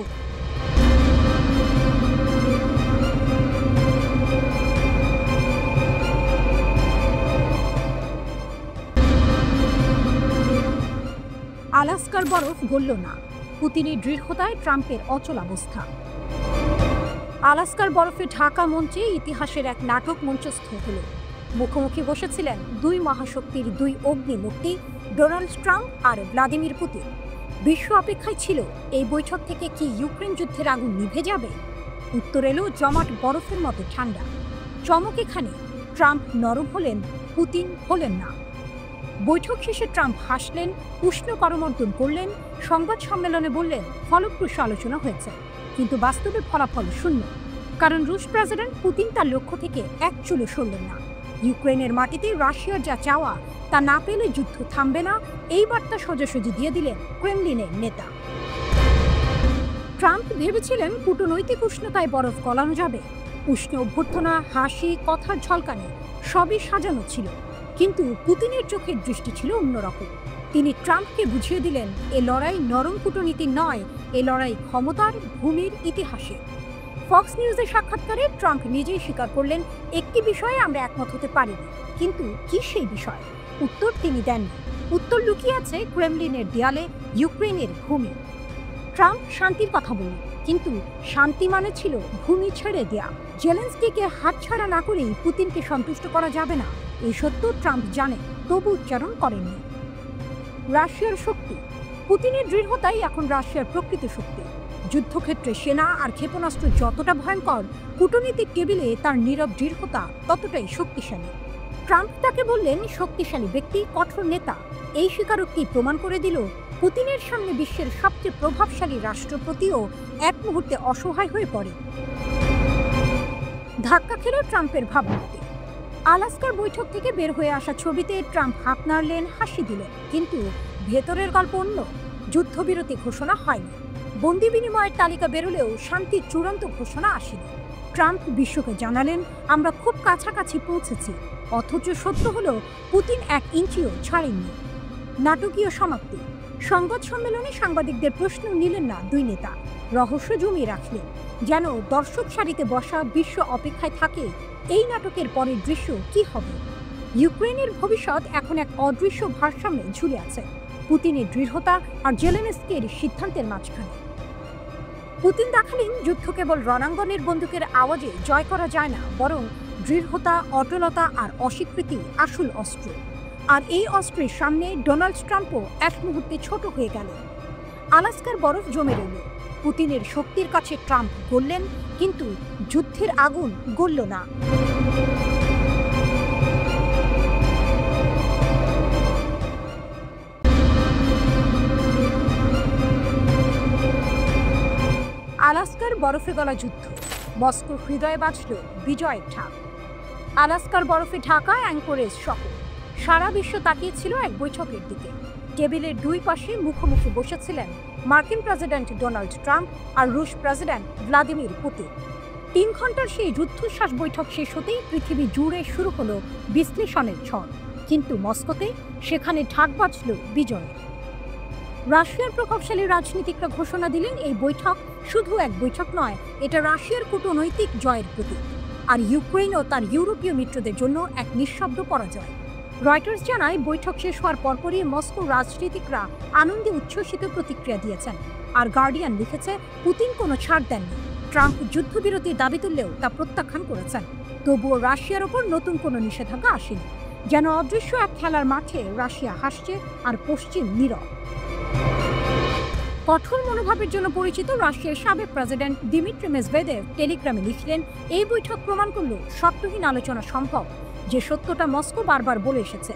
আলাস্কার বরফ গলল না, পুতিনের দৃঢ়তায় ট্রাম্পের অচলাবস্থা। আলাস্কার বরফে ঢাকা মঞ্চে ইতিহাসের এক নাটক মঞ্চস্থ হল। মুখোমুখি বসেছিলেন দুই মহাশক্তির দুই অগ্নিমূর্তি, ডোনাল্ড ট্রাম্প আর ভ্লাদিমির পুতিন। বিশ্ব অপেক্ষায় ছিল এই বৈঠক থেকে কি ইউক্রেন যুদ্ধের আগুন নিভে যাবে। উত্তর এলো জমাট বরফের মতো ঠান্ডা। চমক এখানে, ট্রাম্প নরম হলেন, পুতিন হলেন না। বৈঠক শেষে ট্রাম্প হাসলেন, উষ্ণ করমর্দন করলেন, সংবাদ সম্মেলনে বললেন ফলপ্রসূ আলোচনা হয়েছে, কিন্তু বাস্তবে ফলাফল শূন্য। কারণ রুশ প্রেসিডেন্ট পুতিন তার লক্ষ্য থেকে এক চুলো সরলেন না। ইউক্রেনের মাটিতে রাশিয়ার যা চাওয়া তা না পেলে যুদ্ধ থামবে না, এই বার্তা সোজাসুজি দিয়ে দিলেন ক্রেমলিনের নেতা। ট্রাম্প ভেবেছিলেন কূটনৈতিক উষ্ণতায় বরফ গলানো যাবে। উষ্ণ অভ্যর্থনা, হাসি, কথার ঝলকানি সবই সাজানো ছিল, কিন্তু পুতিনের চোখের দৃষ্টি ছিল অন্যরকম। তিনি ট্রাম্পকে বুঝিয়ে দিলেন এ লড়াই নরম কূটনীতি নয়, এ লড়াই ক্ষমতার, ভূমির, ইতিহাসে। ফক্স নিউজের সাক্ষাৎকারে ট্রাম্প নিজেই স্বীকার করলেন, একটি বিষয়ে আমরা একমত হতে পারিনি, কিন্তু কি সেই বিষয়? উত্তর তিনি দেননি। উত্তর লুকিয়ে আছে ক্রেমলিনের দেয়ালে, ইউক্রেনের ভূমি। ট্রাম্প শান্তির কথা বললেন, কিন্তু শান্তি মানে ছিল ভূমি ছেড়ে দেয়া। জেলেনস্কিকে হাতছাড়া না করেই পুতিনকে সন্তুষ্ট করা যাবে না, এই সত্য ট্রাম্প জানেন, তবু উচ্চারণ করেননি। রাশিয়ার শক্তি, পুতিনের দৃঢ়তাই এখন রাশিয়ার প্রকৃত শক্তি। যুদ্ধক্ষেত্রে সেনা আর ক্ষেপণাস্ত্র যতটা ভয়ঙ্কর, কূটনীতিক টেবিলে তার নীরব দৃঢ়তা ততটাই শক্তিশালী। ট্রাম্প তাকে বললেন শক্তিশালী ব্যক্তি, কঠোর নেতা। এই স্বীকারোক্তি প্রমাণ করে দিল পুতিনের সামনে বিশ্বের সবচেয়ে প্রভাবশালী রাষ্ট্রপতিও এক মুহূর্তে অসহায় হয়ে পড়ে। ধাক্কা খেল ট্রাম্পের ভাবমূর্তি। আলাস্কার বৈঠক থেকে বের হয়ে আসা ছবিতে ট্রাম্প হাত নাড়লেন, হাসি দিলেন, কিন্তু ভেতরের গল্প অন্য। যুদ্ধবিরতি ঘোষণা হয়নি, বন্দি বিনিময়ের তালিকা বেরোলেও শান্তির চূড়ান্ত ঘোষণা আসেনি। ট্রাম্প বিশ্বকে জানালেন, আমরা খুব কাছাকাছি পৌঁছেছি, অথচ সত্য হলো পুতিন 1 ইঞ্চিও ছাড়েননি। নাটকীয় সমাপ্তি। সংবাদ সম্মেলনে সাংবাদিকদের প্রশ্ন নিলেন না দুই নেতা, রহস্য জমিয়ে রাখলেন, যেন দর্শক সারিতে বসা বিশ্ব অপেক্ষায় থাকে এই নাটকের পরের দৃশ্য কি হবে। ইউক্রেনের ভবিষ্যৎ এখন এক অদৃশ্য ভারসাম্যে ঝুলে আছে, পুতিনের দৃঢ়তা আর জেলেনস্কির সিদ্ধান্তের মাঝখানে। পুতিন দেখালেন যুদ্ধ কেবল রণাঙ্গনের বন্দুকের আওয়াজে জয় করা যায় না, বরং দৃঢ়তা, অটলতা আর অস্বীকৃতি আসল অস্ত্র। আর এই অস্ত্রের সামনে ডোনাল্ড ট্রাম্পও এক মুহূর্তে ছোট হয়ে গেল। আলাস্কার বরফ জমে রইল, পুতিনের শক্তির কাছে ট্রাম্প গললেন, কিন্তু যুদ্ধের আগুন গলল না। আলাস্কার বরফে গলা যুদ্ধ, মস্কোর হৃদয়ে বাজল বিজয়ের ঢাক। আলাস্কার বরফে ঢাকা অ্যাঙ্করেজ শহর। সারা বিশ্ব তাকিয়েছিল এক বৈঠকের দিকে। টেবিলের দুই পাশে মুখোমুখি বসেছিলেন মার্কিন প্রেসিডেন্ট ডোনাল্ড ট্রাম্প আর রুশ প্রেসিডেন্ট ভ্লাদিমির পুতিন। 3 ঘন্টার সেই রুদ্ধশ্বাস বৈঠক শেষ হতেই পৃথিবী জুড়ে শুরু হলো বিশ্লেষণের ঝড়, কিন্তু মস্কোতে সেখানে ঢাক বাজল বিজয়ের। রাশিয়ার প্রভাবশালী রাজনীতিকরা ঘোষণা দিলেন এই বৈঠক শুধু এক বৈঠক নয়, এটা রাশিয়ার কূটনৈতিক জয়ের প্রতীক, আর ইউক্রেন ও তার ইউরোপীয় মিত্রদের জন্য এক নিঃশব্দ পরাজয়। রয়টার্স জানায় বৈঠক শেষ হওয়ার পরপরই মস্কোর রাজনীতিকরা আনন্দে উচ্ছ্বসিত প্রতিক্রিয়া দিয়েছেন, আর গার্ডিয়ান লিখেছে পুতিন কোনো ছাড় দেননি। ট্রাম্প যুদ্ধবিরতির দাবি তুললেও তা প্রত্যাখ্যান করেছেন। তবুও রাশিয়ার ওপর নতুন কোনো নিষেধাজ্ঞা আসেনি, যেন অদৃশ্য এক খেলার মাঠে রাশিয়া হাসছে আর পশ্চিম নীরব। কঠোর মনোভাবের জন্য পরিচিত রাশিয়ার সাবেক প্রেসিডেন্ট দিমিত্রি মেদভেদেভ টেলিগ্রামে লিখলেন, এই বৈঠক প্রমাণ করল শর্তহীন আলোচনা সম্ভব, যে সত্যটা মস্কো বারবার বলে এসেছে।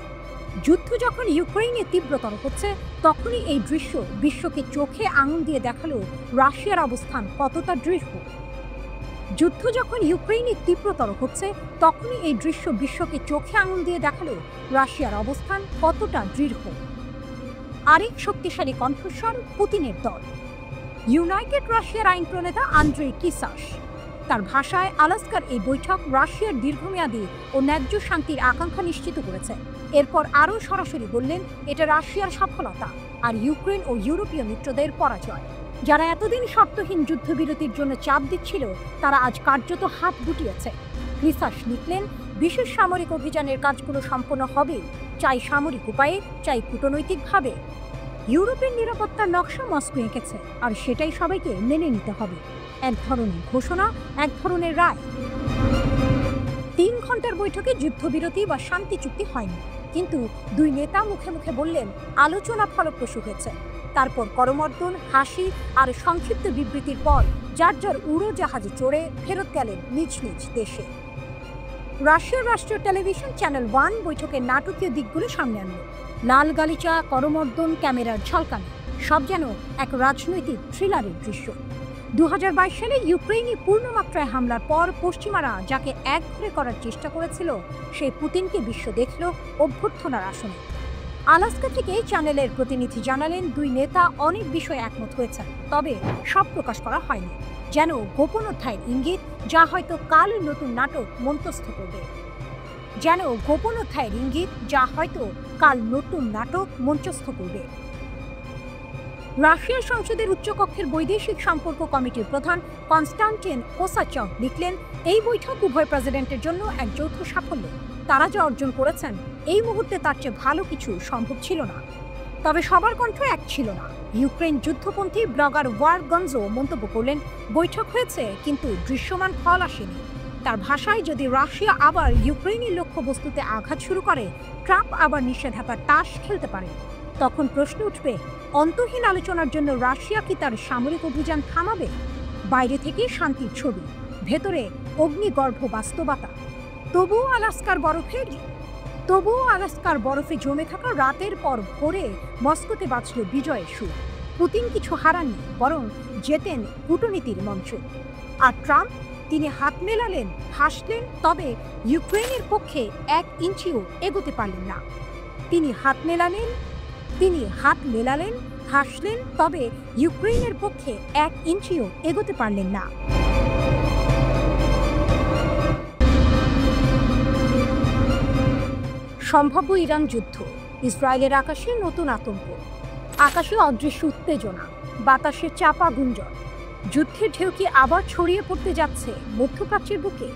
যুদ্ধ যখন ইউক্রেনে তীব্রতর হচ্ছে, তখনই এই দৃশ্য বিশ্বকে চোখে আঙুল দিয়ে দেখালো রাশিয়ার অবস্থান কতটা দৃঢ়। যুদ্ধ যখন ইউক্রেনে তীব্রতর হচ্ছে, তখনই এই দৃশ্য বিশ্বকে চোখে আঙুল দিয়ে দেখালো রাশিয়ার অবস্থান কতটা দৃঢ়। আরেক শক্তিশালী কণ্ঠস্বর পুতিনের দল। ইউনাইটেড রাশিয়ার আইন প্রণেতা আন্দ্রেই কিসাস তার ভাষায় আলাস্কার এই বৈঠক রাশিয়ার দীর্ঘমেয়াদী ও ন্যায্য শান্তির আকাঙ্ক্ষা নিশ্চিত করেছে। এরপর আরও সরাসরি বললেন এটা রাশিয়ার সফলতা আর ইউক্রেন ও ইউরোপীয় মিত্রদের পরাজয়। যারা এতদিন শর্তহীন যুদ্ধবিরতির জন্য চাপ দিচ্ছিল তারা আজ কার্যত হাত গুটিয়েছে। কিসাস লিখলেন, বিশেষ সামরিক অভিযানের কাজগুলো সম্পন্ন হবে, চাই সামরিক উপায়ে, চাই কূটনৈতিকভাবে। ইউরোপের নিরাপত্তার নকশা মস্কো এঁকেছে, আর সেটাই সবাইকে মেনে নিতে হবে। এক ধরনের ঘোষণা, এক ধরনের রায়। 3 ঘন্টার বৈঠকে যুদ্ধবিরতি বা শান্তি চুক্তি হয়নি, কিন্তু দুই নেতা মুখে মুখে বললেন আলোচনা ফলপ্রসূ হয়েছে। তারপর করমর্দন, হাসি আর সংক্ষিপ্ত বিবৃতির পর যার যার উড়োজাহাজে চড়ে ফেরত গেলেন নিজ নিজ দেশে। রাশিয়ার রাষ্ট্রীয় টেলিভিশন চ্যানেল 1 বৈঠকের নাটকীয় দিকগুলো সামনে আনল। লাল গালিচা, করমর্দন, ক্যামেরার ঝলকানি, সব যেন এক রাজনৈতিক থ্রিলারের দৃশ্য। 2022 সালে ইউক্রেনে পূর্ণমাত্রায় হামলার পর পশ্চিমারা যাকে একঘরে করার চেষ্টা করেছিল, সেই পুতিনকে বিশ্ব দেখল অভ্যর্থনার আসনে। আলাস্কা থেকে চ্যানেলের প্রতিনিধি জানালেন, দুই নেতা অনেক বিষয়ে একমত হয়েছেন, তবে সব প্রকাশ করা হয়নি। যেন গোপন অধ্যায়ের ইঙ্গিত, যা হয়তো কাল নতুন নাটক মঞ্চস্থ করবে। যেন গোপন অধ্যায়ের ইঙ্গিত, যা হয়তো কাল নতুন নাটক মঞ্চস্থ করবে। রাশিয়ার সংসদের উচ্চকক্ষের বৈদেশিক সম্পর্ক কমিটির প্রধান কনস্টান্টিন কোসাচভ লিখলেন, এই বৈঠক উভয় প্রেসিডেন্টের জন্য এক যৌথ সাফল্য। তারা যা অর্জন করেছেন এই মুহূর্তে তার চেয়ে ভালো কিছু সম্ভব ছিল না। তবে সবার কণ্ঠ এক ছিল না। ইউক্রেন যুদ্ধপন্থী ব্লগার ওয়ার গঞ্জো মন্তব্য করলেন, বৈঠক হয়েছে কিন্তু দৃশ্যমান ফল আসেনি। তার ভাষায়, যদি রাশিয়া আবার ইউক্রেনের লক্ষ্যবস্তুতে আঘাত শুরু করে, ট্রাম্প আবার নিষেধাজ্ঞার তাস খেলতে পারে। তখন প্রশ্ন উঠবে, অন্তহীন আলোচনার জন্য রাশিয়া কি তার সামরিক অভিযান থামাবে? বাইরে থেকে শান্তির ছবি, ভেতরে অগ্নিগর্ভ বাস্তবতা। তবুও আলাস্কার বরফে জমে থাকা রাতের পর ভোরে মস্কোতে বাজল বিজয়ের সুর। পুতিন কিছু হারাননি, বরং জেতেন কূটনীতির মঞ্চ। আর ট্রাম্প, তিনি হাত মেলালেন, হাসলেন, তবে ইউক্রেনের পক্ষে 1 ইঞ্চিও এগোতে পারলেন না। তিনি হাত মেলালেন, হাসলেন, তবে ইউক্রেনের পক্ষে 1 ইঞ্চিও এগোতে পারলেন না। সম্ভাব্য ইরান যুদ্ধ, ইসরায়েলের আকাশে নতুন আতঙ্ক, আকাশে অদৃশ্য উত্তেজনা, বাতাসে চাপা গুঞ্জন। যুদ্ধের ঢেউ কি আবার ছড়িয়ে পড়তে যাচ্ছে মধ্যপ্রাচ্যের বুকে?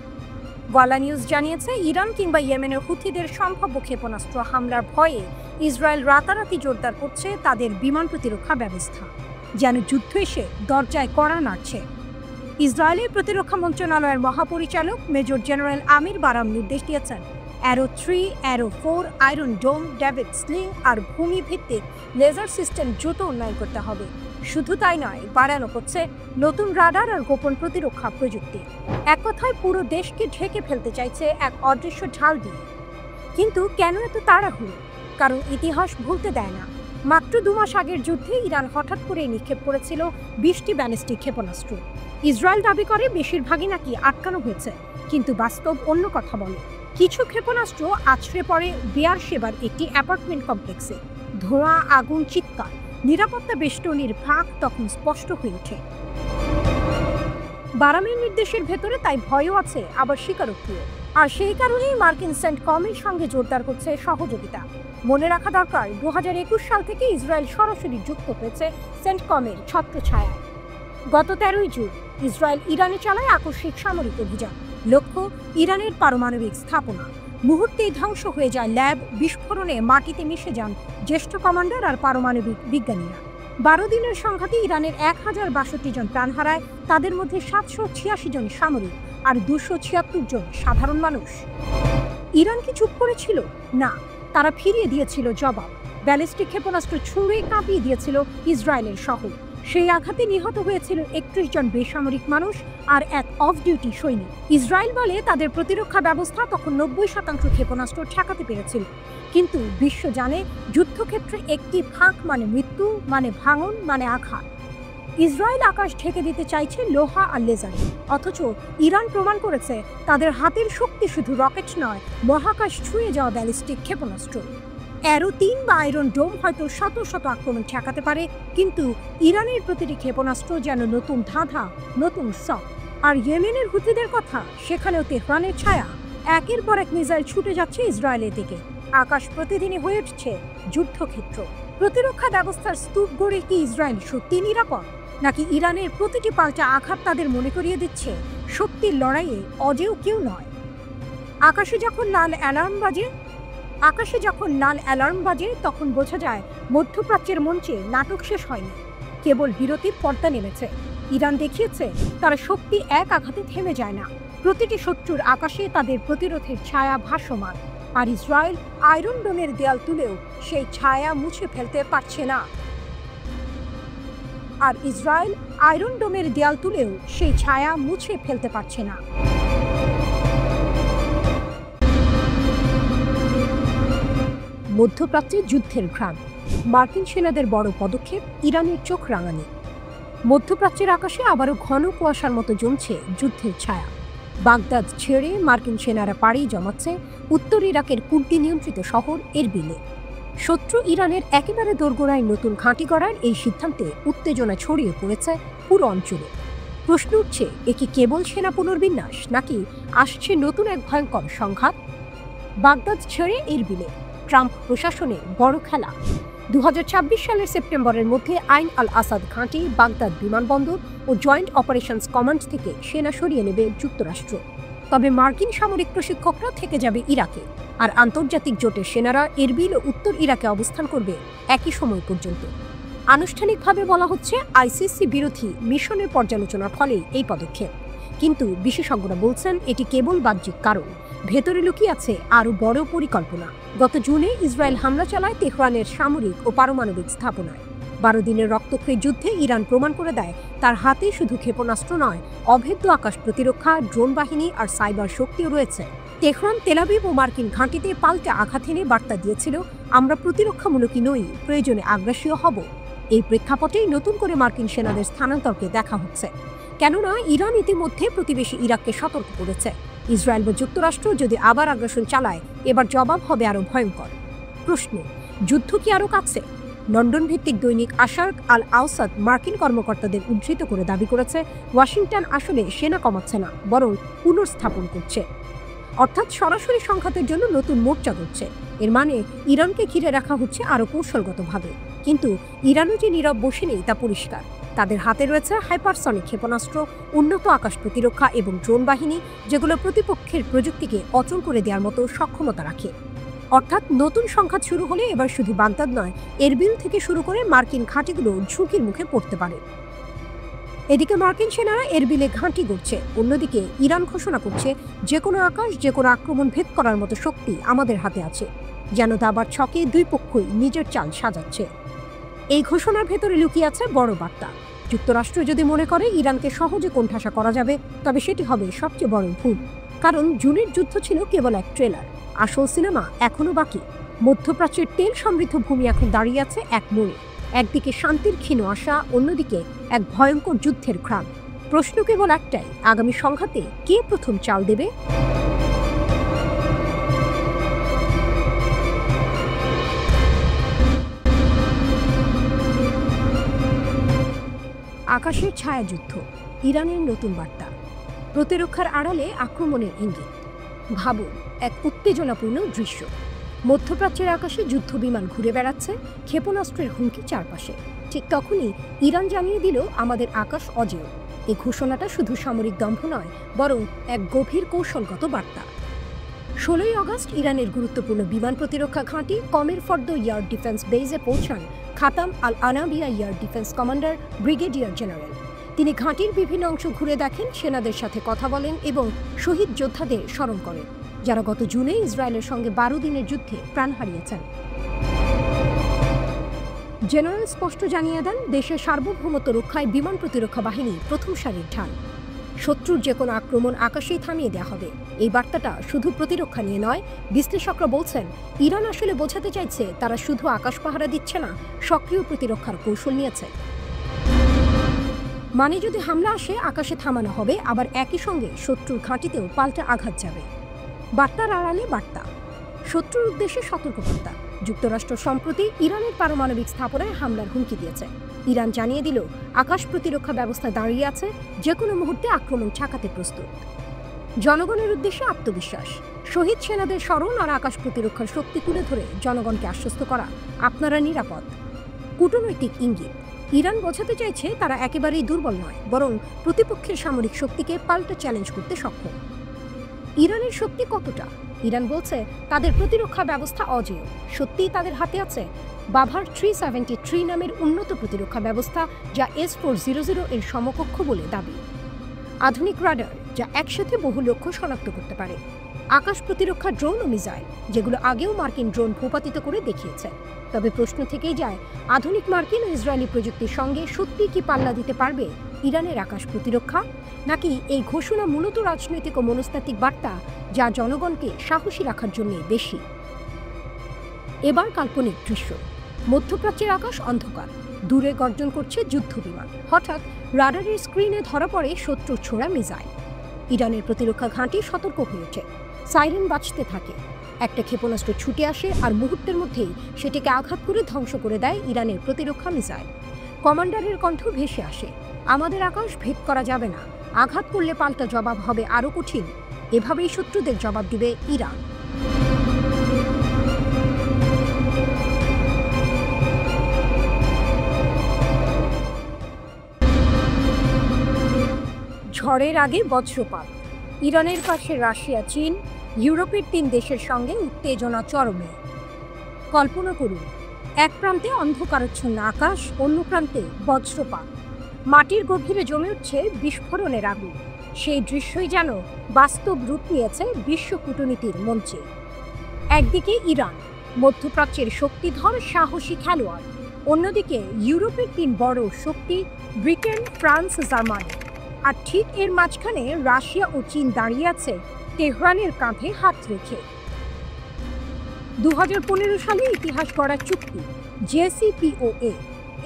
ওয়ালা নিউজ জানিয়েছে, ইরান কিংবা ইয়েমেনের হুথিদের সম্ভাব্য ক্ষেপণাস্ত্র হামলার ভয়ে ইসরায়েল রাতারাতি জোরদার করছে তাদের বিমান প্রতিরক্ষা ব্যবস্থা। যেন যুদ্ধ এসে দরজায় কড়া নাড়ছে। ইসরায়েলের প্রতিরক্ষা মন্ত্রণালয়ের মহাপরিচালক মেজর জেনারেল আমির বারাম নির্দেশ দিয়েছেন, অ্যারো 3, অ্যারো 4, আয়রন ডোম, ডেভিড স্লিং আর ভূমি ভিত্তিক লেজার সিস্টেম দ্রুত উন্নয়ন করতে হবে। শুধু তাই নয়, বাড়ানো হচ্ছে নতুন রাডার আর গোপন প্রতিরক্ষা প্রযুক্তি। এক কথায় পুরো দেশকে ঢেকে ফেলতে চাইছে এক অদৃশ্য ঢাল দিয়ে। কিন্তু কেন এত তাড়াহুড়ো? কারণ ইতিহাস ভুলতে দেয় না। মাত্র 2 মাস আগের যুদ্ধে ইরান হঠাৎ করে নিক্ষেপ করেছিল 20টি ব্যালিস্টিক ক্ষেপণাস্ত্র। ইসরায়েল দাবি করে বেশিরভাগই নাকি আটকানো হয়েছে, কিন্তু বাস্তব অন্য কথা বলে। কিছু ক্ষেপণাস্ত্র আছড়ে পড়ে বেয়ারশেবার একটি অ্যাপার্টমেন্ট কমপ্লেক্সে। ধোঁয়া, আগুন, চিৎকার, নিরাপত্তা বেষ্টনীর ফাঁক তখন স্পষ্ট হয়ে ওঠে। বারামের নির্দেশের ভেতরে তাই ভয়ও আছে, আবার স্বীকারোক্তিও। আর সেই কারণেই মার্কিন সেন্টকমের সঙ্গে জোরদার করছে সহযোগিতা। মনে রাখা দরকার, 2021 সাল থেকে ইসরায়েল সরাসরি যুক্ত হয়েছে সেন্টকমের ছত্রছায়ায়। গত 13ই জুন ইসরায়েল ইরানে চালায় আকস্মিক সামরিক অভিযান। লক্ষ্য ইরানের পারমাণবিক স্থাপনা। মুহূর্তেই ধ্বংস হয়ে যায় ল্যাব, বিস্ফোরণে মাটিতে মিশে যান জ্যেষ্ঠ কমান্ডার আর পারমাণবিক বিজ্ঞানীরা। 12 দিনের সংঘাতে ইরানের 1062 জন প্রাণ হারায়, তাদের মধ্যে 786 জন সামরিক আর 276 জন সাধারণ মানুষ। ইরান কি চুপ করেছিল? না, তারা ফিরিয়ে দিয়েছিল জবাব। ব্যালিস্টিক ক্ষেপণাস্ত্র ছুঁড়ে কাঁপিয়ে দিয়েছিল ইসরায়েলের শহর। সেই আঘাতে নিহত হয়েছিল 31 জন বেসামরিক মানুষ আর 1 অফ ডিউটি সৈনিক। ইসরায়েল বলে তাদের প্রতিরক্ষা ব্যবস্থা তখন 90% ক্ষেপণাস্ত্র ঠেকাতে পেরেছিল। কিন্তু বিশ্ব জানে, যুদ্ধক্ষেত্রে একটি ফাঁক মানে মৃত্যু, মানে ভাঙন, মানে আঘাত। ইসরায়েল আকাশ ঢেকে দিতে চাইছে লোহা আর লেজারে, অথচ ইরান প্রমাণ করেছে তাদের হাতের শক্তি শুধু রকেট নয়, মহাকাশ ছুঁয়ে যাওয়া ব্যালিস্টিক ক্ষেপণাস্ত্র। অ্যারো-3 বা আয়রন ডোম হয়তো শত শত আক্রমণ ঠেকাতে পারে, কিন্তু ইরানের প্রতিটি ক্ষেপণাস্ত্র যেন নতুন ধাঁধা, নতুন শক। আর ইয়েমেনের হুথিদের কথা, সেখানেও তেহরানের ছায়া। একের পর এক মিসাইল ছুটে যাচ্ছে ইসরায়েলের দিকে। আকাশ প্রতিদিনই হয়ে উঠছে যুদ্ধক্ষেত্র। প্রতিরক্ষা ব্যবস্থার স্তূপ গড়ে কি ইসরায়েল সত্যি নিরাপদ, নাকি ইরানের প্রতিটি পাল্টা আঘাত তাদের মনে করিয়ে দিচ্ছে শক্তির লড়াইয়ে অজেয় কেউ নয়? আকাশে যখন লাল অ্যালার্ম বাজে তখন বোঝা যায় মধ্যপ্রাচ্যের মঞ্চে নাটক শেষ হয়নি, কেবল বিরতির পর্দা নেমেছে। ইরান দেখিয়েছে তারা শক্তি এক আঘাতে থেমে যায় না। প্রতিটি শত্রুর আকাশে তাদের প্রতিরোধের ছায়া ভাসমান। আর ইসরায়েল আয়রন ডোমের দেয়াল তুলেও সেই ছায়া মুছে ফেলতে পারছে না। মধ্যপ্রাচ্যে যুদ্ধের ঘ্রাণ, মার্কিন সেনাদের বড় পদক্ষেপ, ইরানের চোখ রাঙানি। মধ্যপ্রাচ্যের আকাশে আবারও ঘন কুয়াশার মতো জমছে যুদ্ধের ছায়া। বাগদাদ ছেড়ে মার্কিন সেনারা পাড়ি জমাচ্ছে উত্তর ইরাকের কুর্দি নিয়ন্ত্রিত শহর এরবিলে। শত্রু ইরানের একেবারে দোরগোড়ায় নতুন ঘাঁটি গড়ার এই সিদ্ধান্তে উত্তেজনা ছড়িয়ে পড়েছে পুরো অঞ্চলে। প্রশ্ন উঠছে, এ কি কেবল সেনা পুনর্বিন্যাস, নাকি আসছে নতুন এক ভয়ঙ্কর সংঘাত? বাগদাদ ছেড়ে এরবিলে ট্রাম্প প্রশাসনের বড় খেলা। 2026 সালের সেপ্টেম্বরের মধ্যে আইন আল আসাদ ঘাঁটি, বাগদাদ বিমানবন্দর ও জয়েন্ট অপারেশনস কমান্ড থেকে সেনা সরিয়ে নেবে যুক্তরাষ্ট্র। তবে মার্কিন সামরিক প্রশিক্ষকরা থেকে যাবে ইরাকে, আর আন্তর্জাতিক জোটের সেনারা এরবিল ও উত্তর ইরাকে অবস্থান করবে একই সময় পর্যন্ত। আনুষ্ঠানিকভাবে বলা হচ্ছে আইসিসি বিরোধী মিশনের পর্যালোচনার ফলে এই পদক্ষেপ, কিন্তু বিশেষজ্ঞরা বলছেন এটি কেবল বাহ্যিক কারণ। ভেতরে লুকিয়ে আছে আরও বড় পরিকল্পনা। গত জুনে ইসরায়েল হামলা চালায় তেহরানের সামরিক ও পারমাণবিক স্থাপনায়। 12 দিনের রক্তক্ষয়ী যুদ্ধে ইরান প্রমাণ করে দেয় তার হাতে শুধু ক্ষেপণাস্ত্র নয়, অভেদ্য আকাশ প্রতিরক্ষা, ড্রোন বাহিনী আর সাইবার শক্তিও রয়েছে। তেহরান তেল আবিব ও মার্কিন ঘাঁটিতে পাল্টা আঘাত এনে বার্তা দিয়েছিল, আমরা প্রতিরক্ষামূলকই নই, প্রয়োজনে আগ্রাসীও হব। এই প্রেক্ষাপটেই নতুন করে মার্কিন সেনাদের স্থানান্তরকে দেখা হচ্ছে। কেননা ইরান ইতিমধ্যে প্রতিবেশী ইরাককে সতর্ক করেছে, ইসরায়েল বা যুক্তরাষ্ট্র যদি আবার আগ্রাসন চালায়, এবার জবাব হবে আরও ভয়ঙ্কর। প্রশ্ন, যুদ্ধ কি আরও কাছে? লন্ডন ভিত্তিক দৈনিক আশার্ক আল আওসাদ মার্কিন কর্মকর্তাদের উদ্ধৃত করে দাবি করেছে, ওয়াশিংটন আসলে সেনা কমাচ্ছে না, বরং পুনর্স্থাপন করছে। অর্থাৎ সরাসরি সংঘাতের জন্য নতুন মোর্চা করছে। এর মানে ইরানকে ঘিরে রাখা হচ্ছে আরও কৌশলগতভাবে। কিন্তু ইরানও যে নীরব বসে নেই তা পরিষ্কার। তাদের হাতে রয়েছে হাইপারসনিক ক্ষেপণাস্ত্র, উন্নত আকাশ প্রতিরক্ষা এবং ড্রোন বাহিনী, যেগুলো প্রতিপক্ষের প্রযুক্তিকে অচল করে দেওয়ার মতো সক্ষমতা রাখে। অর্থাৎ নতুন সংঘাত শুরু হলে এবার শুধু বাগদাদ নয়, এরবিল থেকে শুরু করে মার্কিন ঘাঁটিগুলো ঝুঁকির মুখে পড়তে পারে। এদিকে মার্কিন সেনারা এরবিলে ঘাঁটি গড়ছে, অন্যদিকে ইরান ঘোষণা করছে, যে কোনো আকাশ, যে কোনো আক্রমণ ভেদ করার মতো শক্তি আমাদের হাতে আছে। যেন দাবার ছকে দুই পক্ষই নিজের চাল সাজাচ্ছে। এই ঘোষণার ভেতরে লুকিয়ে আছে বড় বার্তা। যুক্তরাষ্ট্র যদি মনে করে ইরানকে সহজে কোণঠাসা করা যাবে, তবে সেটি হবে সবচেয়ে বড় ভুল। কারণ জুনের যুদ্ধ ছিল কেবল এক ট্রেলার, আসল সিনেমা এখনো বাকি। মধ্যপ্রাচ্যের তেল সমৃদ্ধ ভূমি এখন দাঁড়িয়ে আছে এক মোড়ে। একদিকে শান্তির ক্ষীণ আশা, অন্যদিকে এক ভয়ঙ্কর যুদ্ধের ঘ্রাণ। প্রশ্ন কেবল একটাই, আগামী সংঘাতে কে প্রথম চাল দেবে? আকাশের ছায়াযুদ্ধ, ইরানের নতুন বার্তা, প্রতিরক্ষার আড়ালে আক্রমণের ইঙ্গিত। ভাবুন, এক উত্তেজনাপূর্ণ দৃশ্য। মধ্যপ্রাচ্যের আকাশে যুদ্ধ বিমান ঘুরে বেড়াচ্ছে, ক্ষেপণাস্ত্রের হুমকি চারপাশে। ঠিক তখনই ইরান জানিয়ে দিল, আমাদের আকাশ অজেয়। এই ঘোষণাটা শুধু সামরিক দম্ভ নয়, বরং এক গভীর কৌশলগত বার্তা। 16ই আগস্ট ইরানের গুরুত্বপূর্ণ বিমান প্রতিরক্ষা ঘাঁটি কমের ফর্দ এয়ার ডিফেন্স বেজে পৌঁছান Khatam al Anbiya air defence commander brigadier general. তিনি ঘাঁটির বিভিন্ন অংশ ঘুরে দেখেন, সেনাদের সাথে কথা বলেন এবং শহীদ যোদ্ধাদের স্মরণ করেন, যারা গত জুনে ইসরায়েলের সঙ্গে 12 দিনের যুদ্ধে প্রাণ হারিয়েছেন। জেনারেল স্পষ্ট জানিয়ে দেন, দেশের সার্বভৌমত্ব রক্ষায় বিমান প্রতিরক্ষা বাহিনী প্রথম সারির ঢাল। শত্রুর যে কোনো আক্রমণ আকাশেই থামিয়ে দেওয়া হবে। এই বার্তাটা শুধু প্রতিরক্ষা নিয়ে নয়, বিশ্লেষকরা বলছেন ইরান আসলে বোঝাতে চাইছে তারা শুধু আকাশ পাহারা দিচ্ছে না, সক্রিয় প্রতিরক্ষার কৌশল নিয়েছে। মানে যদি হামলা আসে, আকাশে থামানো হবে, আবার একই সঙ্গে শত্রুর ঘাঁটিতেও পাল্টা আঘাত যাবে। বার্তার আড়ালে বার্তা, শত্রুর উদ্দেশ্যে সতর্কবার্তা, যুক্তরাষ্ট্র সম্প্রতি ইরানের পারমাণবিক স্থাপনায় হামলার হুমকি দিয়েছে। ইরান জানিয়ে দিল আকাশ প্রতিরক্ষা ব্যবস্থা দাঁড়িয়ে আছে, যে কোনো মুহূর্তে আক্রমণ ঠেকাতে প্রস্তুত। জনগণের উদ্দেশ্যে আত্মবিশ্বাস, শহীদ সেনাদের স্মরণ আর আকাশ প্রতিরক্ষার শক্তি তুলে ধরে জনগণকে আশ্বস্ত করা, আপনারা নিরাপদ। কূটনৈতিক ইঙ্গিত, ইরান বোঝাতে চাইছে তারা একেবারেই দুর্বল নয়, বরং প্রতিপক্ষের সামরিক শক্তিকে পাল্টা চ্যালেঞ্জ করতে সক্ষম। ইরানের শক্তি কতটা? ইরান বলছে তাদের প্রতিরক্ষা ব্যবস্থা অজেয়। সত্যিই তাদের হাতে আছে বাভার 373 নামের উন্নত প্রতিরক্ষা ব্যবস্থা, যা S-400 এর সমকক্ষ বলে দাবি। আধুনিক রাডার, যা একসাথে বহু লক্ষ্য শনাক্ত করতে পারে। আকাশ প্রতিরক্ষা ড্রোন ও মিসাইল, যেগুলো আগেও মার্কিন ড্রোন ভূপাতিত করে দেখিয়েছে। তবে প্রশ্ন থেকেই যায়, আধুনিক মার্কিন ও ইসরায়েলি প্রযুক্তির সঙ্গে সত্যি কি পাল্লা দিতে পারবে ইরানের আকাশ প্রতিরক্ষা, নাকি এই ঘোষণা মূলত রাজনৈতিক ও মনস্তাত্ত্বিক বার্তা, যা জনগণকে সাহসী রাখার জন্য বেশি? এবার কাল্পনিক দৃশ্য। মধ্যপ্রাচ্যের আকাশ অন্ধকার, দূরে গর্জন করছে যুদ্ধ বিমান। হঠাৎ রাডারের স্ক্রিনে ধরা পড়ে শত্রুর ছোড়া মিসাইল। ইরানের প্রতিরক্ষা ঘাঁটি সতর্ক হয়ে ওঠে, সাইরেন বাজতে থাকে। একটা ক্ষেপণাস্ত্র ছুটে আসে আর মুহূর্তের মধ্যেই সেটিকে আঘাত করে ধ্বংস করে দেয় ইরানের প্রতিরক্ষা মিসাইল। কমান্ডারের কণ্ঠ ভেসে আসে, আমাদের আকাশ ভেদ করা যাবে না, আঘাত করলে পাল্টা জবাব হবে আরও কঠিন। এভাবেই শত্রুদের জবাব দিবে ইরান। ঝড়ের আগে বজ্রপাত, ইরানের পাশে রাশিয়া, চীন, ইউরোপের 3 দেশের সঙ্গে উত্তেজনা চরমে। কল্পনা করুন, এক প্রান্তে অন্ধকারাচ্ছন্ন আকাশ, অন্য প্রান্তে বজ্রপাত। মাটির গভীরে জমে উঠছে বিস্ফোরণের আগুন। সেই দৃশ্যই যেন বাস্তব রূপ নিয়েছে বিশ্ব কূটনীতির মঞ্চে। একদিকে ইরান, মধ্যপ্রাচ্যের শক্তিধর সাহসী খেলোয়াড়। অন্যদিকে ইউরোপের 3 বড় শক্তি, ব্রিটেন, ফ্রান্স, জার্মানি। আর ঠিক এর মাঝখানে রাশিয়া ও চীন দাঁড়িয়ে আছে তেহরানের কাঁধে হাত রেখে। 2015 সালে ইতিহাস গড়া চুক্তি JCPOA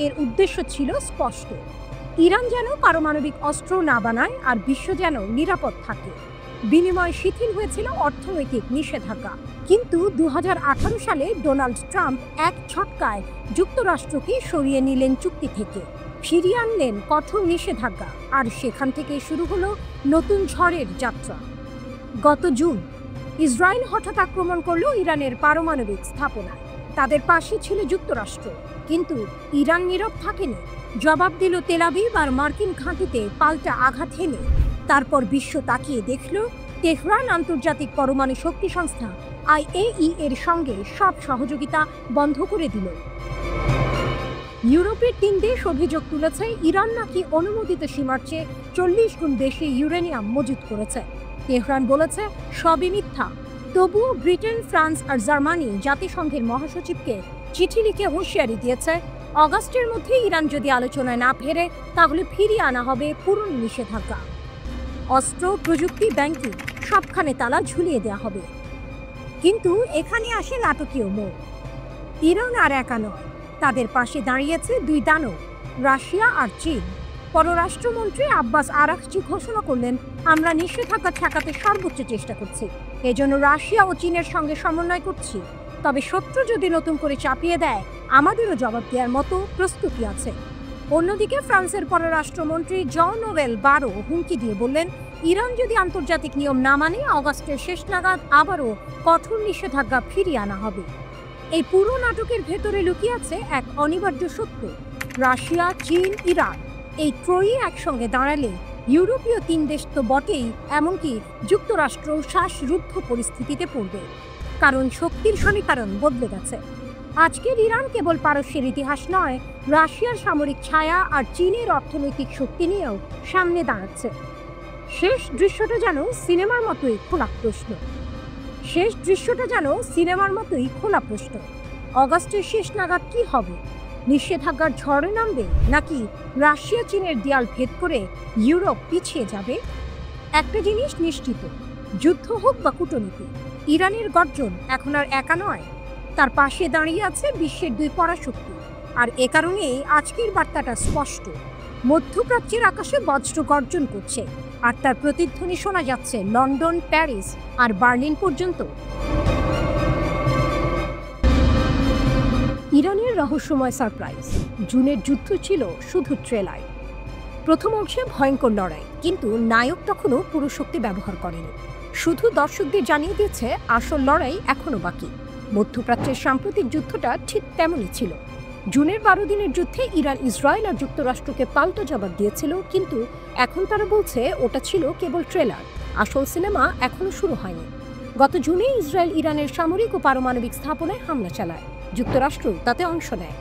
এর উদ্দেশ্য ছিল স্পষ্ট, ইরান যেন পারমাণবিক অস্ত্র না বানায় আর বিশ্ব যেন নিরাপদ থাকে। বিনিময়ে শিথিল হয়েছিল অর্থনৈতিক নিষেধাজ্ঞা। কিন্তু 2018 সালে ডোনাল্ড ট্রাম্প এক ঝটকায় যুক্তরাষ্ট্রকে সরিয়ে নিলেন চুক্তি থেকে, ফিরিয়ে আনলেন কঠোর নিষেধাজ্ঞা। আর সেখান থেকে শুরু হলো নতুন ঝড়ের যাত্রা। গত জুন ইসরায়েল হঠাৎ আক্রমণ করল ইরানের পারমাণবিক স্থাপনায়। তাদের পাশে ছিল যুক্তরাষ্ট্র, কিন্তু ইরান নীরব থাকেনি। জবাব দিল তেল আবিব আর মার্কিন ঘাঁটিতে পাল্টা আঘাত হেনে। তারপর বিশ্ব তাকিয়ে দেখল তেহরান আন্তর্জাতিক পরমাণু শক্তি সংস্থা IAEA এর সঙ্গে সব সহযোগিতা বন্ধ করে দিল। ইউরোপের 3 দেশ অভিযোগ তুলেছে ইরান নাকি অনুমোদিত সীমার চেয়ে 40 গুণ বেশি ইউরেনিয়াম মজুত করেছে। তেহরান বলেছে সবই মিথ্যা। তবুও ব্রিটেন, ফ্রান্স আর জার্মানি জাতিসংঘের মহাসচিবকে চিঠি লিখে হুঁশিয়ারি দিয়েছে, অগাস্টের মধ্যে ইরান যদি আলোচনায় না ফেরে তাহলে ফিরিয়ে আনা হবে পুরনো নিষেধাজ্ঞা। অস্ত্র, প্রযুক্তি, ব্যাংকিং সবখানে তালা ঝুলিয়ে দেওয়া হবে। কিন্তু এখানে আসে নাটকীয় মোড়। ইরান আর একা নয়, তাদের পাশে দাঁড়িয়েছে 2 দানব, রাশিয়া আর চীন। পররাষ্ট্রমন্ত্রী আব্বাস আরাকচি ঘোষণা করলেন, আমরা নিষেধাজ্ঞা ঠেকাতে সর্বোচ্চ চেষ্টা করছি, এজন্য রাশিয়া ও চীনের সঙ্গে সমন্বয় করছি। তবে শত্রু যদি নতুন করে চাপিয়ে দেয়, আমাদেরও জবাব দেওয়ার মতো প্রস্তুতি আছে। অন্যদিকে ফ্রান্সের পররাষ্ট্রমন্ত্রী জন-নোবেল বারো হুমকি দিয়ে বললেন, ইরান যদি আন্তর্জাতিক নিয়ম না মানে অগাস্টের শেষ নাগাদ আবারও কঠোর নিষেধাজ্ঞা ফিরিয়ে আনা হবে। এই পুরো নাটকের ভেতরে লুকিয়ে আছে এক অনিবার্য সত্য, রাশিয়া, চীন, ইরান এই ত্রয়ী একসঙ্গে দাঁড়ালে ইউরোপীয় 3 দেশ তো বটেই, এমনকি যুক্তরাষ্ট্র শ্বাসরুদ্ধ পরিস্থিতিতে পড়বে। কারণ শক্তির সমীকরণ বদলে গেছে। আজকের ইরান কেবল পারস্যের ইতিহাস নয়, রাশিয়ার সামরিক ছায়া আর চীনের অর্থনৈতিক শক্তি নিয়েও সামনে দাঁড়াচ্ছে। শেষ দৃশ্যটা যেন সিনেমার মতোই খোলা প্রশ্ন। অগাস্টের শেষ নাগাদ কি হবে? নিষেধাজ্ঞার ঝড়ে নামবে, নাকি রাশিয়া চীনের দেয়াল ভেদ করে ইউরোপ পিছিয়ে যাবে? একটা জিনিস নিশ্চিত, যুদ্ধ হোক বা কূটনীতি, ইরানের গর্জন এখন আর একা নয়, তার পাশে দাঁড়িয়ে আছে বিশ্বের 2 পরাশক্তি। আর এ কারণেই আজকের বার্তাটা স্পষ্ট, মধ্যপ্রাচ্যের আকাশে বজ্র গর্জন করছে, আর তার প্রতিধ্বনি শোনা যাচ্ছে লন্ডন, প্যারিস আর বার্লিন পর্যন্ত। ইরানের রহস্যময় সারপ্রাইজ। জুনের যুদ্ধ ছিল শুধু ট্রেলার। প্রথম অংশে ভয়ঙ্কর লড়াই, কিন্তু নায়ক তখনও পুরো শক্তি ব্যবহার করেনি। শুধু দর্শকদের জানিয়ে দিয়েছে আসল লড়াই এখনো বাকি। মধ্যপ্রাচ্যের সাম্প্রতিক যুদ্ধটা ঠিক তেমনই ছিল। জুনের 12 দিনের যুদ্ধে ইরান ইসরায়েল আর যুক্তরাষ্ট্রকে পাল্টা জবাব দিয়েছিল, কিন্তু এখন তারা বলছে ওটা ছিল কেবল ট্রেলার। আসল সিনেমা এখনো শুরু হয়নি। গত জুনে ইসরায়েল ইরানের সামরিক ও পারমাণবিক স্থাপনায় হামলা চালায়। যুক্তরাষ্ট্র তাতে অংশ নেয়।